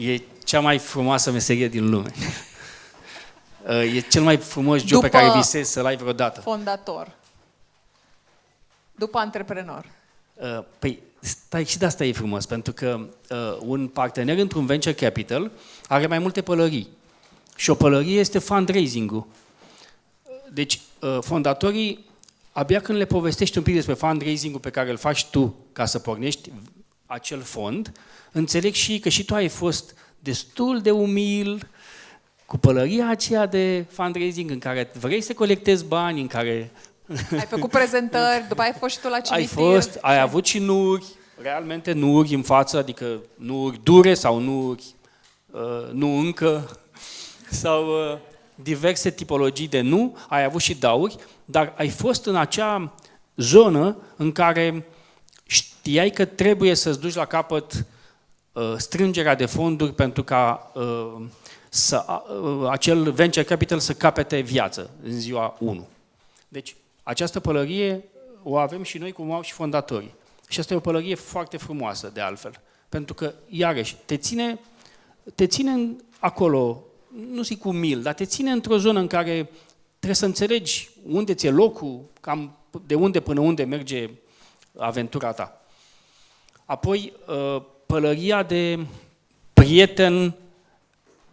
Speaker 2: E cea mai frumoasă meserie din lume. E cel mai frumos job pe care visezi să-l ai vreodată.
Speaker 1: Fondator. După antreprenor.
Speaker 2: Păi, stai, și de asta e frumos, pentru că un partener într-un venture capital are mai multe pălării. Și o pălărie este fundraising-ul. Deci, fondatorii, abia când le povestești un pic despre fundraising-ul pe care îl faci tu ca să pornești acel fond, înțeleg și că și tu ai fost destul de umil cu pălăria aceea de fundraising în care vrei să colectezi bani, în care...
Speaker 1: Ai făcut prezentări, după aia ai fost și tu la cimitir.
Speaker 2: Ai avut și nuuri, realmente nuuri în față, adică nuuri dure sau nuuri nu încă, sau diverse tipologii de nu, ai avut și dauri, dar ai fost în acea zonă în care știai că trebuie să-ți duci la capăt strângerea de fonduri pentru ca acel venture capital să capete viață în ziua 1. Deci, această pălărie o avem și noi, cum au și fondatorii. Și asta e o pălărie foarte frumoasă, de altfel. Pentru că, iarăși, te ține acolo, nu zic umil, dar te ține într-o zonă în care trebuie să înțelegi unde ți-e locul, cam de unde până unde merge aventura ta. Apoi, pălăria de prieten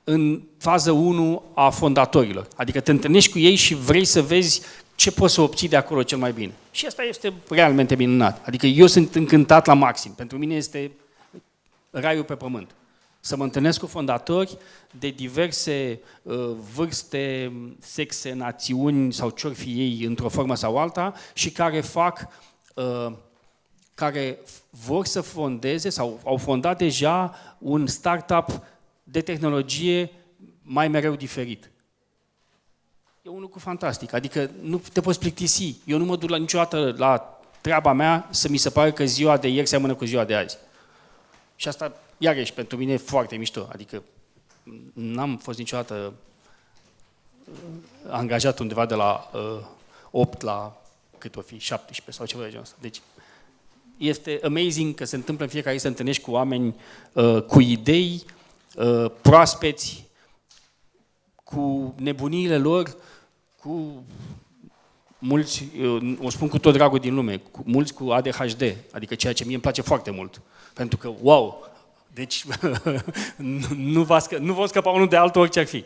Speaker 2: în fază 1 a fondatorilor. Adică te întâlnești cu ei și vrei să vezi ce poți să obții de acolo cel mai bine. Și asta este realmente minunat. Adică eu sunt încântat la maxim. Pentru mine este raiul pe pământ. Să mă întâlnesc cu fondatori de diverse vârste, sexe, națiuni sau ce-or fi ei într-o formă sau alta și care vor să fondeze sau au fondat deja un startup de tehnologie mai mereu diferit. E un lucru fantastic, adică nu te poți plictisi. Eu nu mă duc niciodată la treaba mea să mi se pare că ziua de ieri seamănă cu ziua de azi. Și asta, iarăși, pentru mine e foarte mișto. Adică n-am fost niciodată angajat undeva de la 8 la cât o fi, 17 sau ceva de genul ăsta. Deci este amazing că se întâmplă în fiecare zi să întâlnești cu oameni cu idei proaspeți, cu nebuniile lor, cu mulți, o spun cu tot dragul din lume, mulți cu ADHD, adică ceea ce mie îmi place foarte mult. Pentru că, wow, deci nu vă scăpa unul de altul orice ar fi.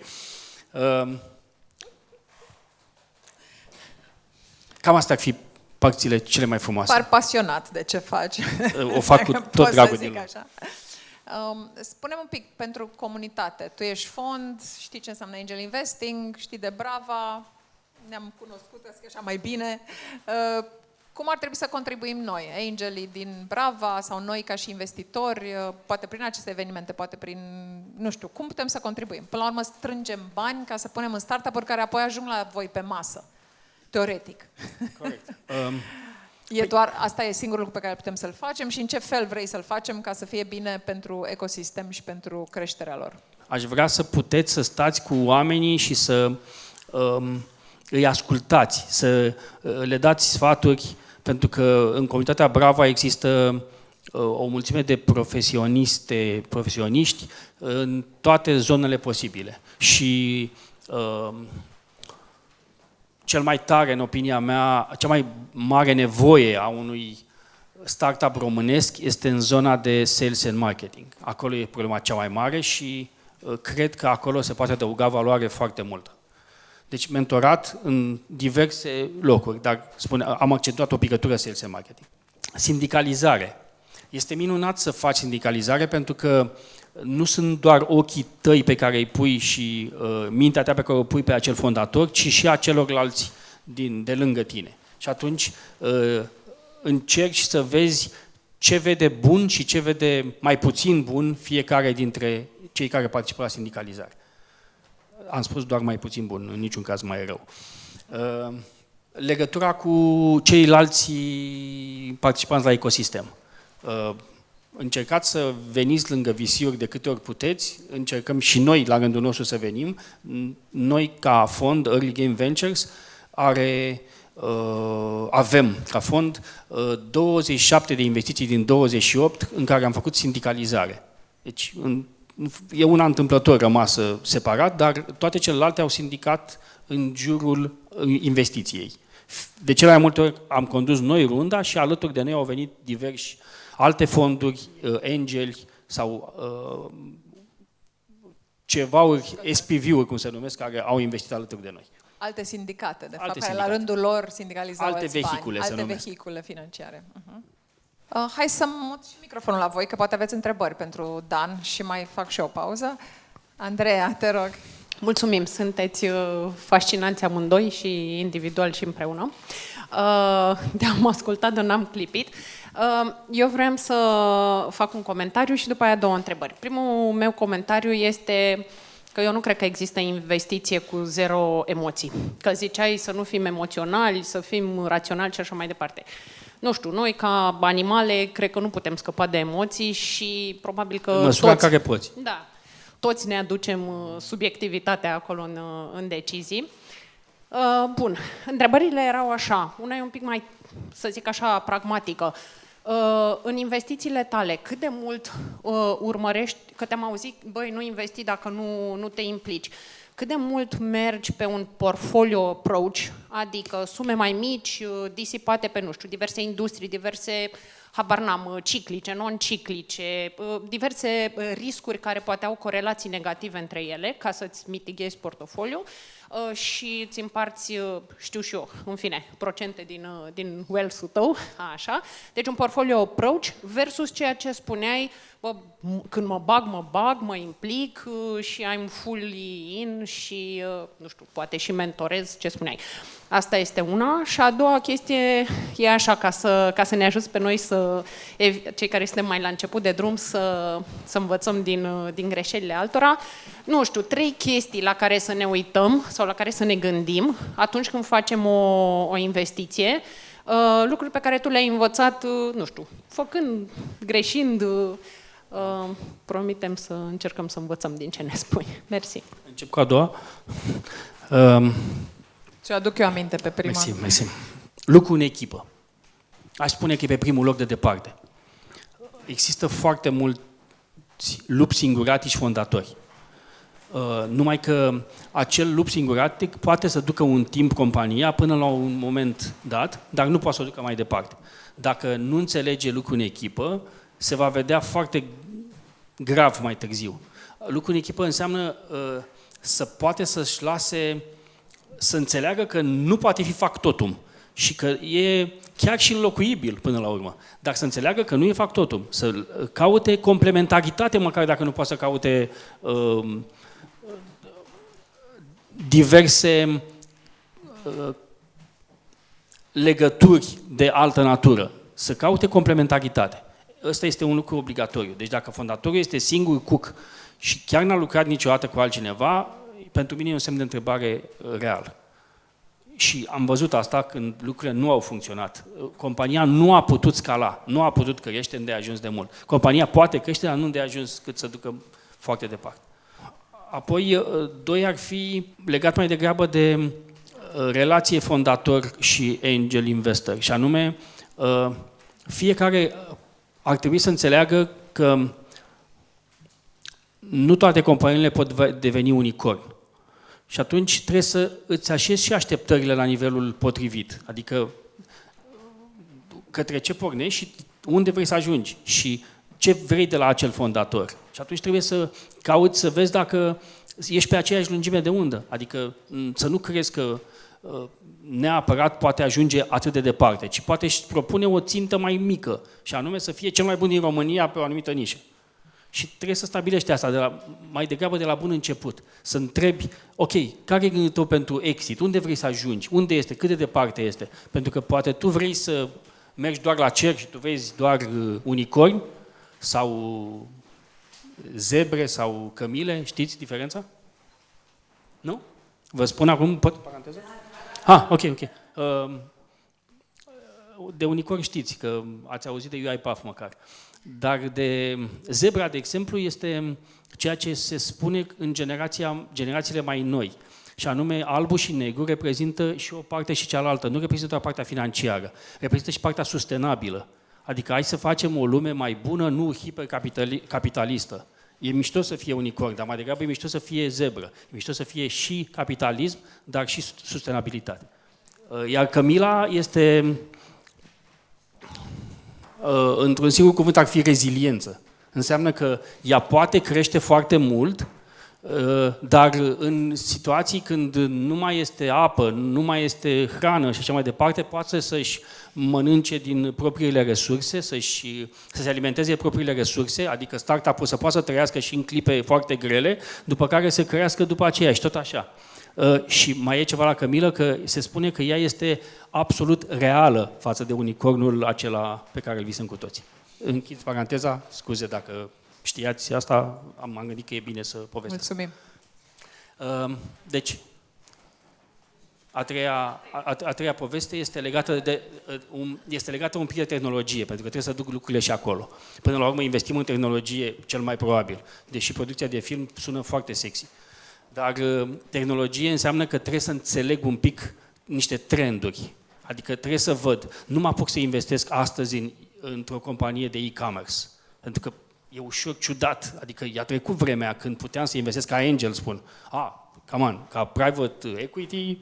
Speaker 2: Cam astea ar fi părțile cele mai frumoase.
Speaker 1: Par pasionat de ce faci.
Speaker 2: O fac cu tot dragul din lume.
Speaker 1: Spune-mi un pic pentru comunitate. Tu ești fond, știi ce înseamnă angel investing, știi de Brava, ne-am cunoscut așa mai bine. Cum ar trebui să contribuim noi, angelii din Brava sau noi ca și investitori, poate prin aceste evenimente, poate prin, nu știu, cum putem să contribuim? Până la urmă strângem bani ca să punem în startup-uri care apoi ajung la voi pe masă, teoretic.
Speaker 2: Corect.
Speaker 1: Asta e singurul lucru pe care putem să-l facem și în ce fel vrei să-l facem ca să fie bine pentru ecosistem și pentru creșterea lor?
Speaker 2: Aș vrea să puteți să stați cu oamenii și să îi ascultați, să le dați sfaturi, pentru că în comunitatea Brava există o mulțime de profesioniști în toate zonele posibile. Și cel mai tare, în opinia mea, cea mai mare nevoie a unui startup românesc este în zona de sales and marketing. Acolo e problema cea mai mare și cred că acolo se poate adăuga valoare foarte multă. Deci mentorat în diverse locuri, dar am accentuat o picătură sales and marketing. Sindicalizare. Este minunat să faci sindicalizare pentru că nu sunt doar ochii tăi pe care îi pui și mintea ta pe care o pui pe acel fondator, ci și a celorlalți de lângă tine. Și atunci încerci să vezi ce vede bun și ce vede mai puțin bun fiecare dintre cei care participă la sindicalizare. Am spus doar mai puțin bun, în niciun caz mai rău. Legătura cu ceilalți participanți la ecosistem. Încercați să veniți lângă visiuri de câte ori puteți, încercăm și noi la rândul nostru să venim. Noi ca fond, Early Game Ventures, avem ca fond 27 de investiții din 28 în care am făcut sindicalizare. Deci e una întâmplător rămasă separat, dar toate celelalte au sindicat în jurul investiției. De cele mai multe ori am condus noi runda și alături de noi au venit diversi alte fonduri, angeli sau cevauri, SPV-uri, cum se numesc, care au investit alături de noi.
Speaker 1: Alte sindicate, de fapt,
Speaker 2: sindicate.
Speaker 1: Care la rândul lor sindicalizau
Speaker 2: alte vehicule,
Speaker 1: bani, alte vehicule financiare. Hai să mut și microfonul la voi, că poate aveți întrebări pentru Dan și mai fac și o pauză. Andreea, te rog.
Speaker 3: Mulțumim, sunteți fascinanți amândoi și individual și împreună. Te-am ascultat, dar n-am clipit. Eu vreau să fac un comentariu și după aia două întrebări. Primul meu comentariu este că eu nu cred că există investiție cu zero emoții. Că ziceai să nu fim emoționali, să fim raționali și așa mai departe. Nu știu, noi ca animale cred că nu putem scăpa de emoții și probabil că
Speaker 2: în măsura în care poți.
Speaker 3: Da, toți ne aducem subiectivitatea acolo în decizii. Bun, întrebările erau așa, una e un pic mai, să zic așa, pragmatică. În investițiile tale, cât de mult urmărești, că te-am auzit, băi, nu investi dacă nu te implici, cât de mult mergi pe un portfolio approach, adică sume mai mici, disipate pe, nu știu, diverse industrii, diverse, habar n-am, ciclice, non-ciclice, diverse riscuri care poate au corelații negative între ele, ca să-ți mitighezi portofoliul și îți împarți, știu și eu, în fine, procente din wealth-ul tău, așa. Deci un portfolio approach versus ceea ce spuneai, bă, când mă bag, mă implic și I'm fully in și, nu știu, poate și mentorez, ce spuneai. Asta este una. Și a doua chestie e așa, ca să ne ajuți pe noi, cei care suntem mai la început de drum, să învățăm din greșelile altora. Nu știu, 3 chestii la care să ne uităm sau la care să ne gândim atunci când facem o investiție, lucruri pe care tu le-ai învățat, nu știu, făcând, greșind, promitem să încercăm să învățăm din ce ne spui. Mersi.
Speaker 2: Încep cu a doua.
Speaker 1: Ți-o aduc eu aminte pe prima.
Speaker 2: Mersi. Lucru în echipă. aș spune că e pe primul loc de departe. Există foarte mulți lupi singuratici fondatori. Numai că acel lup singuratic poate să ducă un timp compania până la un moment dat, dar nu poate să o ducă mai departe. Dacă nu înțelege lucrul în echipă, se va vedea foarte grav mai târziu. Lucrul în echipă înseamnă să poate să-și lase, să înțeleagă că nu poate fi factotum și că e chiar și înlocuibil până la urmă, dar să înțeleagă că nu e factotum, să caute complementaritate, măcar dacă nu poate să caute diverse legături de altă natură, să caute complementaritate. Ăsta este un lucru obligatoriu. Deci dacă fondatorul este singur cuc și chiar n-a lucrat niciodată cu altcineva, pentru mine e un semn de întrebare real. Și am văzut asta când lucrurile nu au funcționat. Compania nu a putut scala, nu a putut crește îndeajuns de mult. Compania poate crește, dar nu îndeajuns cât să ducă foarte departe. Apoi, doi ar fi legat mai degrabă de relație fondator și angel investor. Și anume, fiecare ar trebui să înțeleagă că nu toate companiile pot deveni unicorn. Și atunci trebuie să îți așezi și așteptările la nivelul potrivit. Adică către ce pornești și unde vrei să ajungi și ce vrei de la acel fondator. Și atunci trebuie să cauți să vezi dacă ești pe aceeași lungime de undă. Adică să nu crezi că neapărat poate ajunge atât de departe, ci poate își propune o țintă mai mică și anume să fie cel mai bun din România pe o anumită nișă. Și trebuie să stabilești asta mai degrabă de la bun început. Să întrebi, ok, care e gândul tău pentru exit? Unde vrei să ajungi? Unde este? Cât de departe este? Pentru că poate tu vrei să mergi doar la cer și tu vezi doar unicorni sau zebre sau cămile. Știți diferența? Nu? Vă spun acum, pot paranteză? Ok. De unicorn știți, că ați auzit de UiPath măcar. Dar de zebra, de exemplu, este ceea ce se spune în generațiile mai noi. Și anume, albul și negru reprezintă și o parte și cealaltă. Nu reprezintă doar partea financiară, reprezintă și partea sustenabilă. Adică hai să facem o lume mai bună, nu hipercapitalistă. E mișto să fie unicorn, dar mai degrabă e mișto să fie zebră. E mișto să fie și capitalism, dar și sustenabilitate. Iar Cămila este, într-un singur cuvânt, ar fi reziliență. Înseamnă că ea poate crește foarte mult, dar în situații când nu mai este apă, nu mai este hrană și așa mai departe, poate să-și mănânce din propriile resurse, să se alimenteze propriile resurse, adică startup-ul să poată să trăiască și în clipe foarte grele, după care să crească după aceea și tot așa. Și mai e ceva la Cămilă, că se spune că ea este absolut reală față de unicornul acela pe care îl visăm cu toții. Închid paranteza, scuze dacă știați asta, m-am gândit că e bine să povestesc.
Speaker 1: Mulțumim.
Speaker 2: Deci, a treia poveste este legată un pic de tehnologie, pentru că trebuie să duc lucrurile și acolo. Până la urmă investim în tehnologie cel mai probabil, deși producția de film sună foarte sexy. Dar tehnologie înseamnă că trebuie să înțeleg un pic niște trenduri. Adică trebuie să văd. Nu mă apuc să investesc astăzi într-o companie de e-commerce. Pentru că e ușor ciudat. Adică i-a trecut vremea când puteam să investesc ca angel, spun. Come on, ca private equity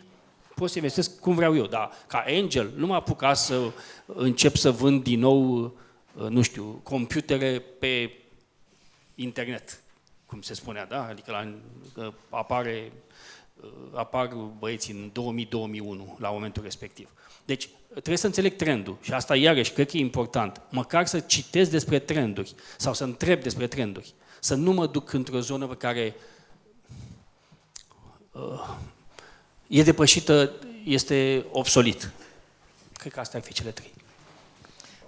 Speaker 2: pot să investesc cum vreau eu. Dar ca angel nu mă apuc să încep să vând din nou, nu știu, computere pe internet. Cum se spunea, da? Adică apar băieții în 2000-2001, la momentul respectiv. Deci, trebuie să înțeleg trendul și asta iarăși cred că e important. Măcar să citesc despre trenduri sau să întreb despre trenduri. Să nu mă duc într-o zonă pe care e depășită, este obsolit. Cred că astea ar fi cele trei.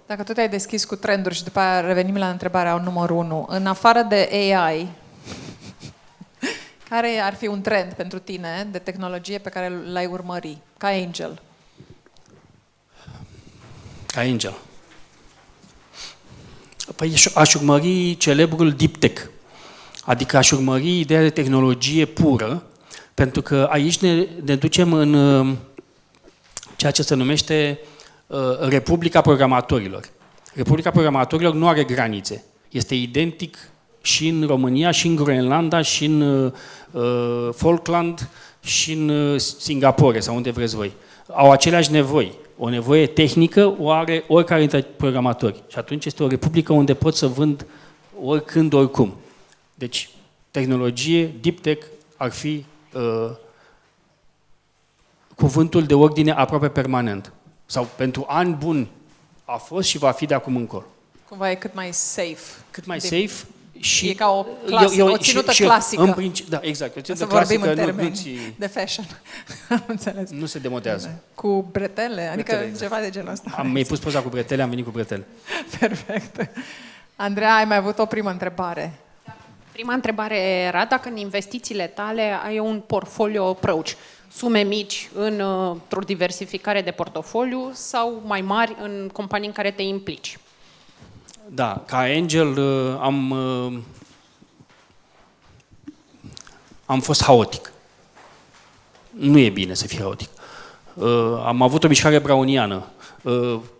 Speaker 1: Dacă tu te-ai deschis cu trenduri și după aia revenim la întrebarea numărul 1, în afară de AI, care ar fi un trend pentru tine de tehnologie pe care l-ai urmări, ca angel?
Speaker 2: Ca angel. Păi aș urmări celebrul deep tech. Adică aș urmări ideea de tehnologie pură, pentru că aici ne ducem în ceea ce se numește Republica Programatorilor. Republica Programatorilor nu are granițe. Este identic și în România, și în Groenlanda, și în Falkland, și în Singapore, sau unde vreți voi. Au aceleași nevoi. O nevoie tehnică o are oricare dintre programatori. Și atunci este o republică unde pot să vând oricând, oricum. Deci, tehnologie, deep tech ar fi cuvântul de ordine aproape permanent. Sau pentru ani buni a fost și va fi de acum încolo.
Speaker 1: Cumva e cât mai safe.
Speaker 2: Cât mai safe și...
Speaker 1: E ca o clasică, o ținută clasică.
Speaker 2: Da, exact. O ținută
Speaker 1: să vorbim
Speaker 2: clasică,
Speaker 1: în termeni de fashion. Am înțeles.
Speaker 2: Nu se demodează.
Speaker 1: Cu bretele? Adică
Speaker 2: Bretele, exact.
Speaker 1: ceva de genul ăsta.
Speaker 2: Am mai pus poza cu bretele, am venit cu bretele.
Speaker 1: Perfect. Andreea, ai mai avut o primă întrebare.
Speaker 3: Prima întrebare era dacă în investițiile tale ai un portfolio approach, sume mici într-o diversificare de portofoliu sau mai mari în companii în care te implici.
Speaker 2: Da, ca angel am fost haotic. Nu e bine să fii haotic. Am avut o mișcare browniană.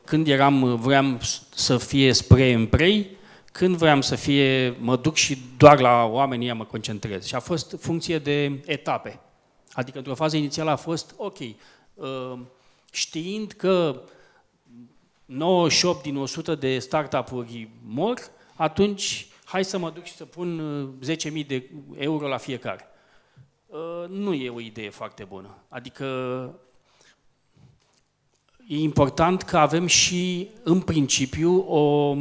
Speaker 2: Când vreau să fie spray and pray, când vreau să fie, mă duc și doar la oamenii ăia mă concentrez. Și a fost funcție de etape. Adică într-o fază inițială a fost, ok, știind că 98 din 100 de startup-uri mor, atunci hai să mă duc și să pun 10.000 de euro la fiecare. Nu e o idee foarte bună. Adică e important că avem și, în principiu, o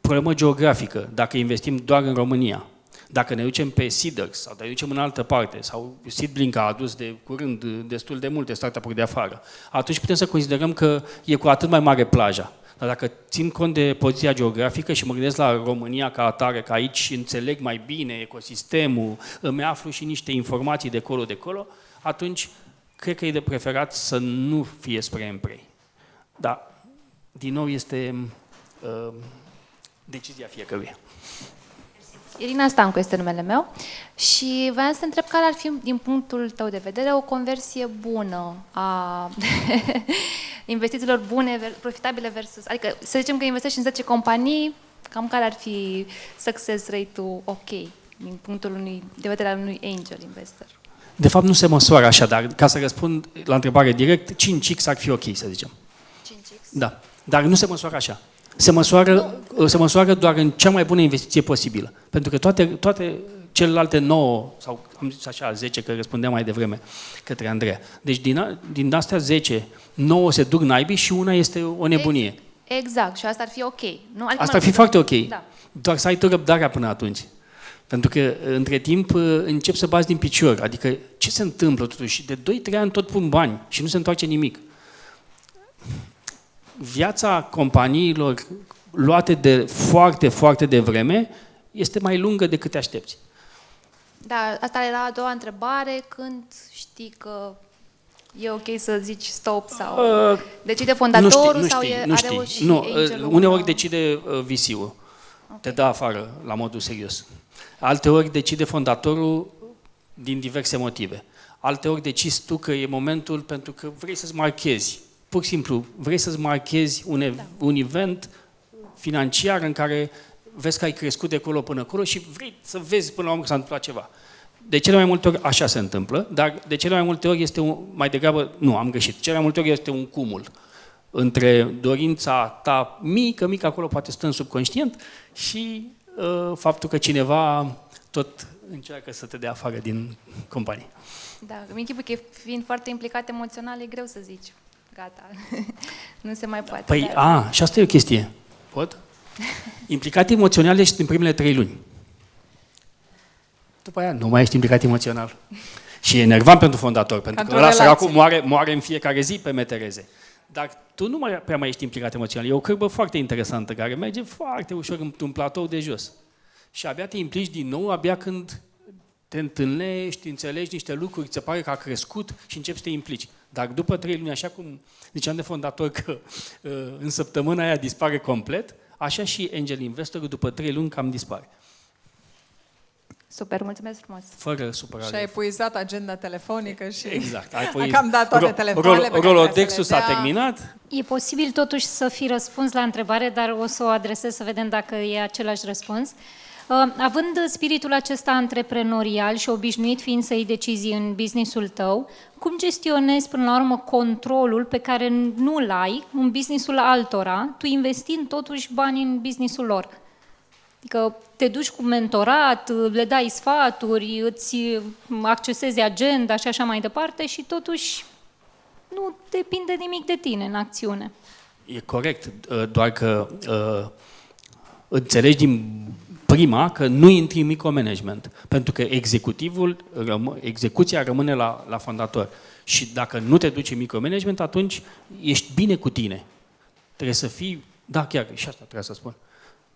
Speaker 2: problemă geografică, dacă investim doar în România. Dacă ne ducem pe Seeders sau ne ducem în altă parte, sau Seedblink a adus de curând destul de multe startup-uri de afară, atunci putem să considerăm că e cu atât mai mare plaja. Dar dacă țin cont de poziția geografică și mă gândesc la România ca atare, că aici înțeleg mai bine ecosistemul, îmi aflu și niște informații de colo, atunci cred că e de preferat să nu fie spre împrei. Dar, din nou, este decizia fiecăruia.
Speaker 4: Irina Stancu este numele meu și voiam să te întreb care ar fi, din punctul tău de vedere, o conversie bună a investițiilor bune, profitabile versus... Adică să zicem că investești în 10 companii, cam care ar fi success rate-ul ok din punctul de vedere al unui angel investor?
Speaker 2: De fapt nu se măsoară așa, dar ca să răspund la întrebare direct, 5x ar fi ok, să zicem. 5x? Da, dar nu se măsoară așa. Se măsoară doar în cea mai bună investiție posibilă. Pentru că toate celelalte 9, sau am zis așa 10, că răspundeam mai devreme către Andreea. Deci din astea 10, 9 se duc naibii și una este o nebunie.
Speaker 4: Exact, și asta ar fi ok. Nu? Adică
Speaker 2: asta ar fi foarte ok.
Speaker 4: Da.
Speaker 2: Doar să ai tu răbdarea până atunci. Pentru că între timp încep să bați din picior. Adică ce se întâmplă totuși? De 2-3 ani tot pun bani și nu se întoarce nimic. Viața companiilor luate de foarte, foarte devreme este mai lungă decât te aștepți.
Speaker 4: Da, asta era a doua întrebare. Când știi că e ok să zici stop sau decide fondatorul sau are o și angelul?
Speaker 2: Uneori decide VC-ul. Okay. Te dă afară la modul serios. Alteori decide fondatorul din diverse motive. Alteori decizi tu că e momentul pentru că vrei să-ți marchezi. Pur și simplu, vrei să-ți marchezi un event financiar în care vezi că ai crescut de acolo până acolo și vrei să vezi până la urmă că s-a întâmplat ceva. De cele mai multe ori așa se întâmplă, dar de cele mai multe ori este mai degrabă, nu, am greșit, cele mai multe ori este un cumul între dorința ta mică acolo poate stă în subconștient și faptul că cineva tot încearcă să te dea afară din companie.
Speaker 4: Da, îmi închipui că fiind foarte implicat emoțional e greu să zici. Gata, nu se mai poate.
Speaker 2: Păi, și asta e o chestie. Pot? Implicat emoțional ești în primele 3 luni. După aia nu mai ești implicat emoțional. Și e enervant pentru fondator, pentru că ăla săracul moare în fiecare zi pe metereze. Dar tu nu prea mai ești implicat emoțional. E o cârbă foarte interesantă, care merge foarte ușor într-un platou de jos. Și abia te implici din nou, abia când te întâlnești, înțelegi niște lucruri, ți se pare că a crescut și începi să te implici. Dar după 3 luni, așa cum ziceam de fondator că în săptămâna aia dispare complet, așa și angel investorul după 3 luni cam dispare.
Speaker 4: Super, mulțumesc frumos.
Speaker 2: Fără supărare.
Speaker 1: Și ai epuizat agenda telefonică și
Speaker 2: Exact.
Speaker 1: ai cam dat toate telefoanele pe care
Speaker 2: Rolodexul
Speaker 1: vrea să
Speaker 2: s-a
Speaker 1: le dea.
Speaker 2: terminat.
Speaker 5: E posibil totuși să fi răspuns la întrebare, dar o să o adresez să vedem dacă e același răspuns. Având spiritul acesta antreprenorial și obișnuit fiind să iei decizii în businessul tău, cum gestionezi până la urmă controlul pe care nu-l ai în businessul altora, tu investind totuși bani în businessul lor? Adică te duci cu mentorat, le dai sfaturi, îți accesezi agenda și așa mai departe și totuși nu depinde nimic de tine în acțiune.
Speaker 2: E corect, doar că înțelegi din prima că nu intri în micromanagement, pentru că execuția rămâne la fondator. Și dacă nu te duci în micromanagement, atunci ești bine cu tine. Trebuie să fii, da, chiar, și asta trebuie să spun,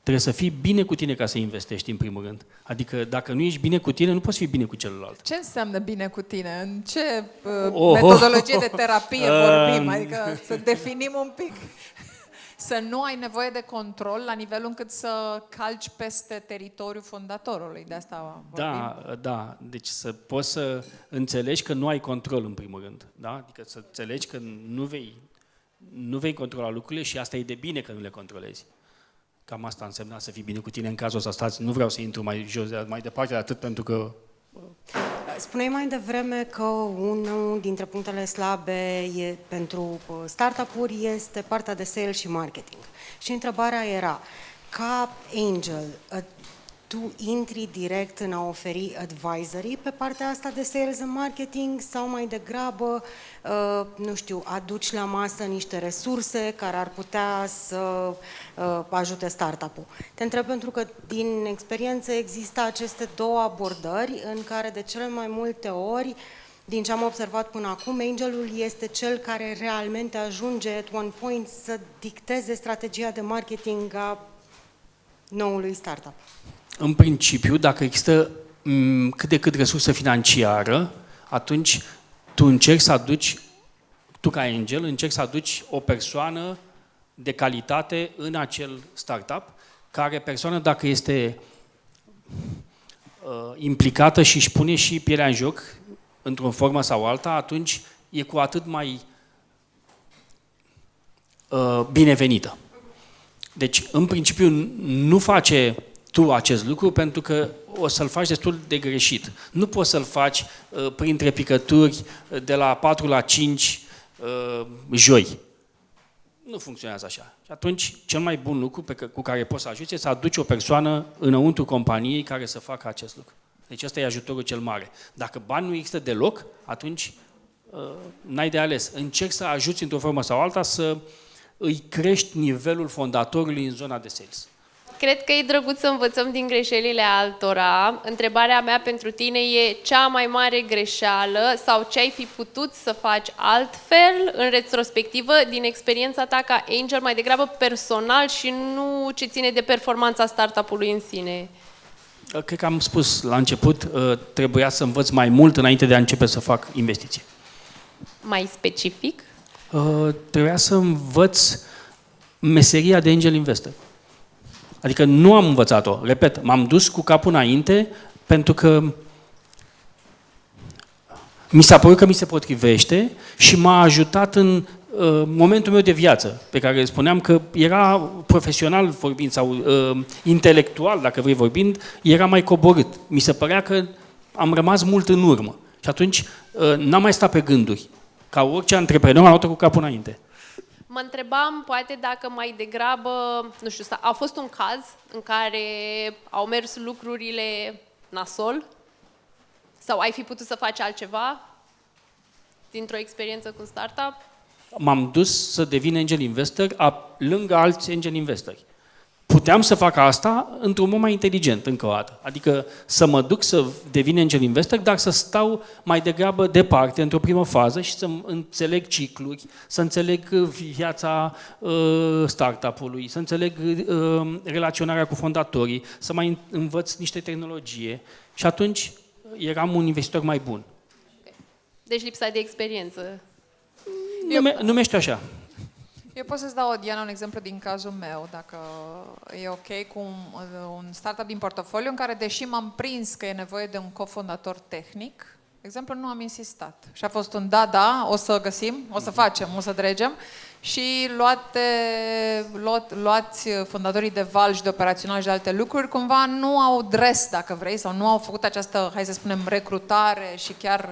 Speaker 2: trebuie să fii bine cu tine ca să investești, în primul rând. Adică dacă nu ești bine cu tine, nu poți fi bine cu celălalt.
Speaker 1: Ce înseamnă bine cu tine? În ce metodologie de terapie vorbim? Adică să definim un pic. Să nu ai nevoie de control la nivelul încât să calci peste teritoriul fondatorului. De asta vorbim.
Speaker 2: Da. Deci să poți să înțelegi că nu ai control, în primul rând. Da? Adică să înțelegi că nu vei controla lucrurile și asta e de bine că nu le controlezi. Cam asta însemna să fii bine cu tine în cazul ăsta. Stați, nu vreau să intru mai departe de atât, pentru că...
Speaker 6: Spuneai mai devreme că unul dintre punctele slabe pentru startup-uri este partea de sales și marketing. Și întrebarea era, ca angel, tu intri direct în a oferi advisory pe partea asta de sales and marketing sau mai degrabă, nu știu, aduci la masă niște resurse care ar putea să ajute startup-ul? Te întreb pentru că din experiență există aceste două abordări în care de cele mai multe ori, din ce am observat până acum, angelul este cel care realmente ajunge at one point să dicteze strategia de marketing a noului startup.
Speaker 2: În principiu, dacă există cât de cât resursă financiară, atunci tu ca angel încerci să aduci o persoană de calitate în acel startup, care persoană, dacă este implicată și își pune și pielea în joc, într-o formă sau alta, atunci e cu atât mai binevenită. Deci, în principiu, nu face tu acest lucru pentru că o să-l faci destul de greșit. Nu poți să-l faci printre picături de la 4 la 5 joi. Nu funcționează așa. Și atunci, cel mai bun lucru cu care poți să ajuți este să aduci o persoană înăuntru companiei care să facă acest lucru. Deci ăsta e ajutorul cel mare. Dacă bani nu există deloc, atunci n-ai de ales. Încerci să ajuți într-o formă sau alta să îi crești nivelul fondatorului în zona de sales.
Speaker 7: Cred că e drăguț să învățăm din greșelile altora. Întrebarea mea pentru tine e cea mai mare greșeală sau ce ai fi putut să faci altfel în retrospectivă din experiența ta ca angel, mai degrabă personal și nu ce ține de performanța startup-ului în sine.
Speaker 2: Cred că am spus la început, trebuia să învăț mai mult înainte de a începe să fac investiții.
Speaker 7: Mai specific?
Speaker 2: Trebuia să învăț meseria de angel investor. Adică nu am învățat-o. Repet, m-am dus cu capul înainte pentru că mi s-a părut că mi se potrivește și m-a ajutat în momentul meu de viață, pe care spuneam că era profesional vorbind sau intelectual, dacă vrei vorbind, era mai coborât. Mi se părea că am rămas mult în urmă. Și atunci n-am mai stat pe gânduri. Ca orice antreprenor, am luat-o cu capul înainte.
Speaker 7: Mă întrebam, poate, dacă mai degrabă, nu știu, a fost un caz în care au mers lucrurile nasol? Sau ai fi putut să faci altceva dintr-o experiență cu startup?
Speaker 2: M-am dus să devin angel investor lângă alți angel investori. Puteam să fac asta într-un mod mai inteligent, încă o dată. Adică să mă duc să devin angel investor, dar să stau mai degrabă departe, într-o primă fază și să înțeleg cicluri, să înțeleg viața startup-ului, să înțeleg relaționarea cu fondatorii, să mai învăț niște tehnologie și atunci eram un investitor mai bun.
Speaker 7: Deci lipsa de experiență.
Speaker 2: Numește așa.
Speaker 1: Eu pot să-ți dau, Diana, un exemplu din cazul meu, dacă e ok, cu un startup din portofoliu în care, deși m-am prins că e nevoie de un cofondator tehnic, de exemplu, nu am insistat. Și a fost un da, o să găsim, o să facem, o să dregem. Și luați fondatorii de val și de operațional și de alte lucruri, cumva nu au dres, dacă vrei, sau nu au făcut această, hai să spunem, recrutare și chiar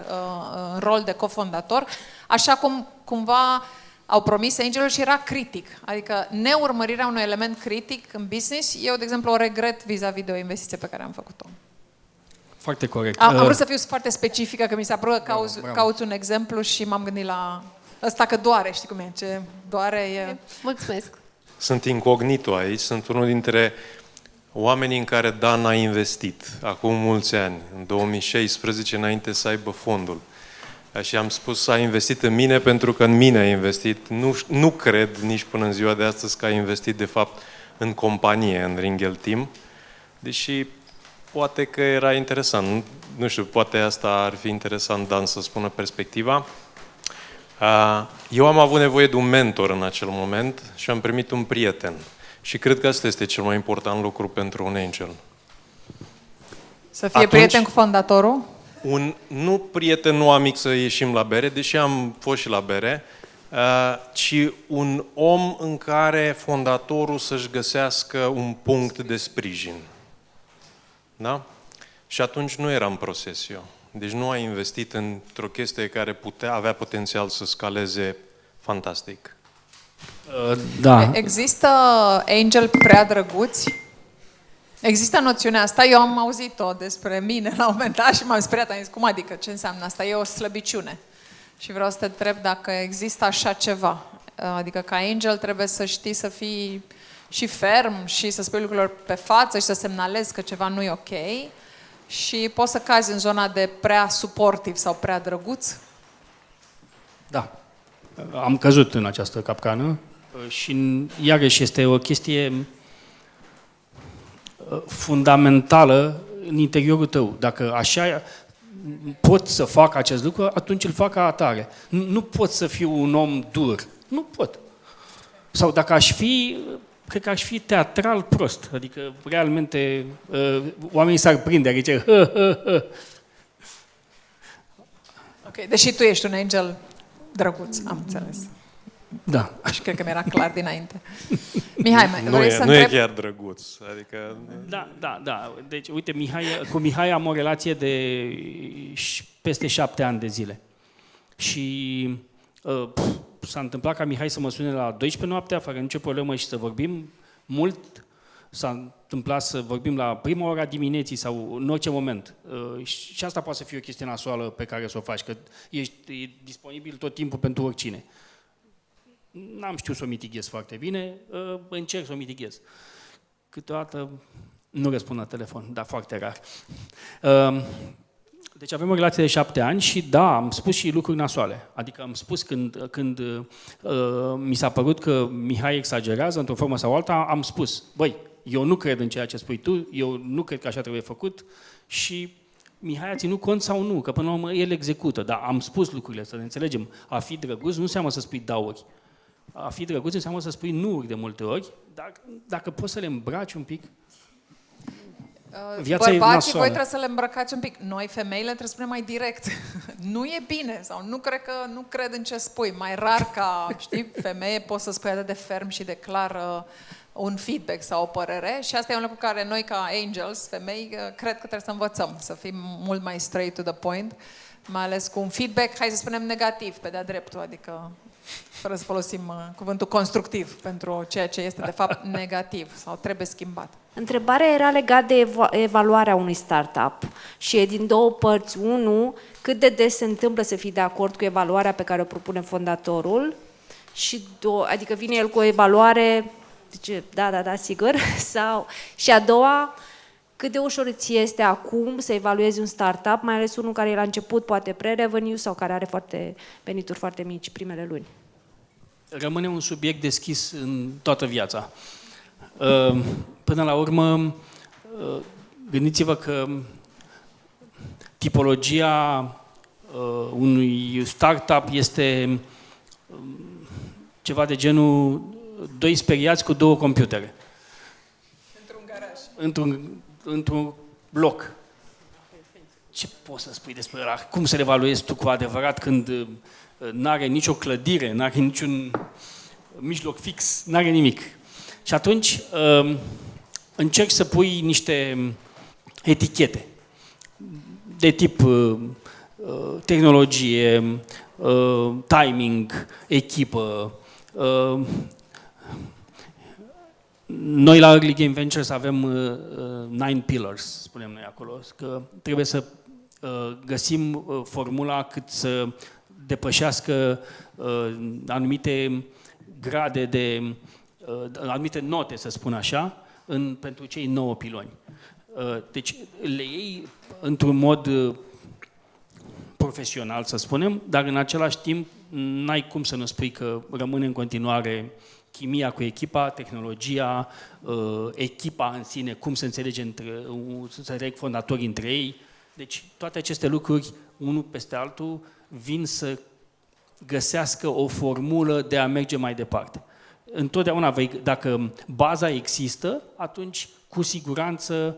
Speaker 1: în rol de cofondator, așa cum cumva au promis angelul și era critic. Adică neurmărirea unui element critic în business, eu, de exemplu, o regret vis-a-vis de o investiție pe care am făcut-o.
Speaker 2: Foarte corect.
Speaker 1: Am vrut să fiu foarte specifică, că mi s-a părut că cauți un exemplu și m-am gândit la ăsta că doare, știi cum e, ce doare e...
Speaker 7: Mulțumesc.
Speaker 8: Sunt incognito aici, sunt unul dintre oamenii în care Dan a investit acum mulți ani, în 2016, înainte să aibă fondul. Și am spus, a investit în mine pentru că în mine a investit. Nu cred nici până în ziua de astăzi că a investit de fapt în companie, în Ringel Team, deși poate că era interesant. Nu știu, poate asta ar fi interesant, Dan, să spună perspectiva. Eu am avut nevoie de un mentor în acel moment și am primit un prieten. Și cred că asta este cel mai important lucru pentru un angel.
Speaker 1: Să fie prieten cu fondatorul?
Speaker 8: Nu prieten, nu amic să ieșim la bere, deși am fost și la bere, ci un om în care fondatorul să-și găsească un punct de sprijin. Da? Și atunci nu eram proces eu. Deci nu a investit într-o chestie care avea potențial să scaleze fantastic.
Speaker 2: Da.
Speaker 1: Există angel prea drăguți? Există noțiunea asta? Eu am auzit-o despre mine la un moment dat și m-am speriat. Am zis, cum adică? Ce înseamnă asta? E o slăbiciune. Și vreau să te întreb dacă există așa ceva. Adică ca angel trebuie să știi să fii și ferm și să spui lucrurilor pe față și să semnalezi că ceva nu e ok. Și poți să cazi în zona de prea suportiv sau prea drăguț?
Speaker 2: Da. Am căzut în această capcană și iarăși este o chestie fundamentală în interiorul tău. Dacă așa pot să fac acest lucru, atunci îl fac ca atare. Nu pot să fiu un om dur. Nu pot. Sau dacă aș fi, cred că aș fi teatral prost. Adică, realmente, oamenii s-ar prinde, ar zice,
Speaker 1: Ok, deși tu ești un angel drăguț, am înțeles.
Speaker 2: Da.
Speaker 1: Și cred că mi-era clar dinainte. Mihai, vrei să
Speaker 8: Nu
Speaker 1: întreb?
Speaker 8: e chiar drăguț. Adică...
Speaker 2: Da. Deci, uite, cu Mihai am o relație de peste 7 ani de zile. Și s-a întâmplat ca Mihai să mă sune la 12 noaptea, fără nicio problemă, și să vorbim mult. S-a întâmplat să vorbim la prima ora dimineții sau în orice moment. Și asta poate să fie o chestie nasoală pe care să o faci, că ești disponibil tot timpul pentru oricine. N-am știut să o mitighez foarte bine, încerc să o mitighez. Câteodată nu răspund la telefon, dar foarte rar. Deci avem o relație de 7 ani și da, am spus și lucruri nasoale. Adică am spus când mi s-a părut că Mihai exagerează într-o formă sau alta, am spus, băi, eu nu cred în ceea ce spui tu, eu nu cred că așa trebuie făcut și Mihai a ținut cont sau nu, că până la urmă el execută, dar am spus lucrurile, să ne înțelegem. A fi drăguț nu înseamnă să spui dauri. A fi drăguț înseamnă să spui nu de multe ori, dar dacă poți să le îmbraci un pic, viața e
Speaker 1: bărbații,
Speaker 2: nasoală.
Speaker 1: voi trebuie să le îmbrăcați un pic. Noi, femeile, trebuie să spunem mai direct. Nu e bine sau nu cred în ce spui. Mai rar ca, știi, femeie poți să spui atât de ferm și de clar un feedback sau o părere și asta e un lucru care noi ca angels, femei, cred că trebuie să învățăm, să fim mult mai straight to the point, mai ales cu un feedback, hai să spunem, negativ, pe de-a dreptul, adică fără să folosim cuvântul constructiv pentru ceea ce este de fapt negativ sau trebuie schimbat.
Speaker 9: Întrebarea era legată de evaluarea unui startup și e din două părți. Unu, cât de des se întâmplă să fii de acord cu evaluarea pe care o propune fondatorul și adică vine el cu o evaluare, zice, da, sigur, sau... Și a doua, cât de ușor îți este acum să evaluezi un startup, mai ales unul care e la început, poate pre-revenue sau care are venituri foarte mici primele luni?
Speaker 2: Rămâne un subiect deschis în toată viața. Până la urmă, gândiți-vă că tipologia unui startup este ceva de genul 2 speriați cu 2 computere.
Speaker 1: Într-un garaj.
Speaker 2: Într-un bloc. Ce poți să spui despre ăla? Cum să-l evaluezi tu cu adevărat când n-are nicio clădire, n-are niciun mijloc fix, n-are nimic. Și atunci încerci să pui niște etichete de tip tehnologie, timing, echipă. Noi la Early Game Ventures avem 9 pillars, spunem noi acolo, că trebuie să găsim formula cât să depășească anumite grade de, anumite note, să spun așa, pentru cei 9 piloni. Deci le iei într-un mod profesional, să spunem, dar în același timp n-ai cum să nu spui că rămâne în continuare chimia cu echipa, tehnologia, echipa în sine, cum se înțelege să înțeleg fondatorii între ei. Deci toate aceste lucruri, unul peste altul, vin să găsească o formulă de a merge mai departe. Întotdeauna, dacă baza există, atunci cu siguranță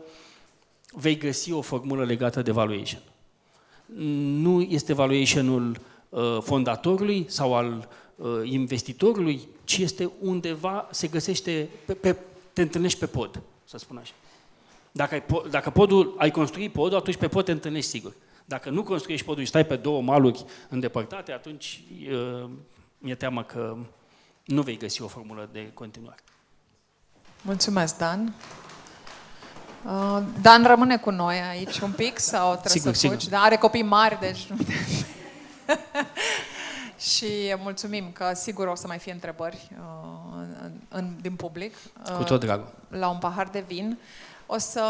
Speaker 2: vei găsi o formulă legată de valuation. Nu este valuation-ul fondatorului sau al investitorului, ci este undeva, se găsește, te întâlnești pe pod, să spun așa. Dacă podul, ai construit podul, atunci pe pod te întâlnești sigur. Dacă nu construiești podul și stai pe 2 maluri îndepărtate, atunci mi-e teamă că nu vei găsi o formulă de continuare.
Speaker 1: Mulțumesc, Dan. Dan rămâne cu noi aici un pic sau trebuie să fugi? Da, are copii mari, deci nu... Și mulțumim că sigur o să mai fie întrebări din public.
Speaker 2: Cu tot dragul.
Speaker 1: La un pahar de vin. O să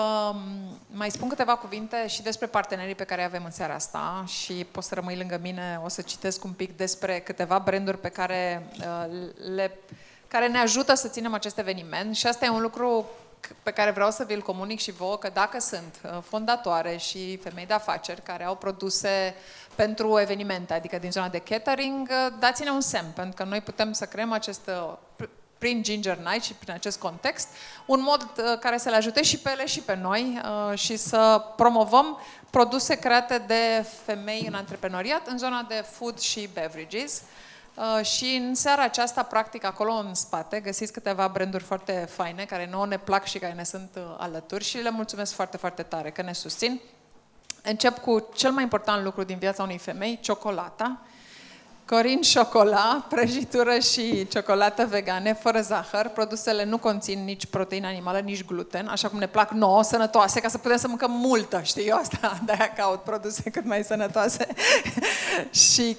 Speaker 1: mai spun câteva cuvinte și despre partenerii pe care avem în seara asta și poți să rămâi lângă mine, o să citesc un pic despre câteva branduri pe care ne ajută să ținem acest eveniment și asta e un lucru pe care vreau să vi-l comunic și vouă, că dacă sunt fondatoare și femei de afaceri care au produse pentru evenimente, adică din zona de catering, dați-ne un semn, pentru că noi putem să creăm acest, prin Ginger Night și prin acest context, un mod care să le ajute și pe ele și pe noi și să promovăm produse create de femei în antreprenoriat în zona de food și beverages. Și în seara aceasta, practic, acolo în spate, găsiți câteva branduri foarte faine, care nouă ne plac și care ne sunt alături și le mulțumesc foarte, foarte tare că ne susțin. Încep cu cel mai important lucru din viața unei femei, ciocolata. Corin Chocolat, prăjitură și ciocolată vegane, fără zahăr. Produsele nu conțin nici proteină animală, nici gluten, așa cum ne plac nouă, sănătoase, ca să putem să mâncăm multă, știi eu asta? De-aia caut produse cât mai sănătoase. Și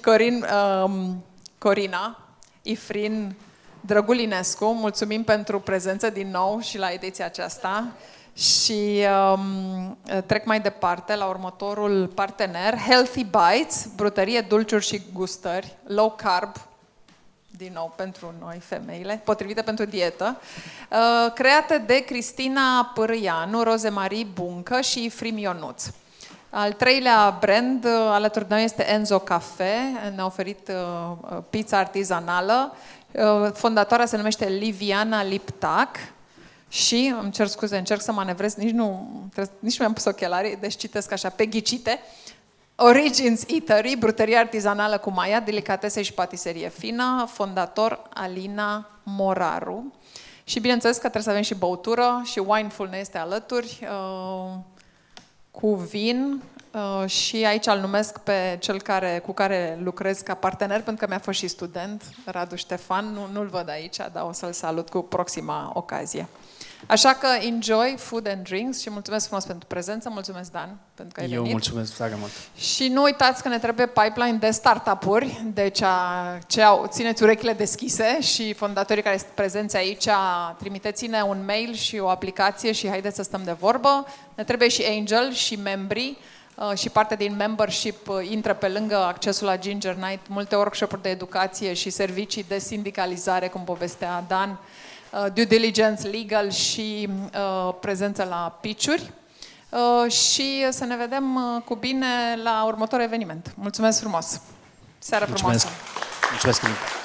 Speaker 1: Corina Ifrin Drăgulinescu, mulțumim pentru prezență din nou și la ediția aceasta. Și trec mai departe la următorul partener, Healthy Bites, brutărie, dulciuri și gustări, low carb, din nou pentru noi femeile, potrivite pentru dietă, create de Cristina Pârâianu, Rozemarie Buncă și Ifrim Ionuț. Al treilea brand alături de noi este Enzo Cafe, ne-a oferit pizza artizanală, fondatoarea se numește Liviana Liptac și, îmi cer scuze, încerc să manevrez, nici nu mi-am pus ochelarii, deci citesc așa, pe ghicite, Origins Eatery, brutărie artizanală cu maia, delicatese și patiserie fină, fondator Alina Moraru. Și bineînțeles că trebuie să avem și băutură și Wineful ne este alături, cu vin și aici îl numesc pe cel cu care lucrez ca partener, pentru că mi-a fost și student, Radu Ștefan, nu-l văd aici, dar o să-l salut cu proxima ocazie. Așa că enjoy food and drinks și mulțumesc frumos pentru prezență, mulțumesc Dan pentru că ai venit.
Speaker 2: Eu mulțumesc tare mult.
Speaker 1: Și nu uitați că ne trebuie pipeline de startup-uri, deci țineți urechile deschise și fondatorii care sunt prezenți aici, trimiteți-ne un mail și o aplicație și haideți să stăm de vorbă. Ne trebuie și angel și membri și parte din membership intră pe lângă accesul la Ginger Night, multe workshop-uri de educație și servicii de sindicalizare, cum povestea Dan, due diligence, legal și prezență la pitch-uri și să ne vedem cu bine la următorul eveniment. Mulțumesc frumos! Seară frumoasă!
Speaker 2: Mulțumesc! Mulțumesc!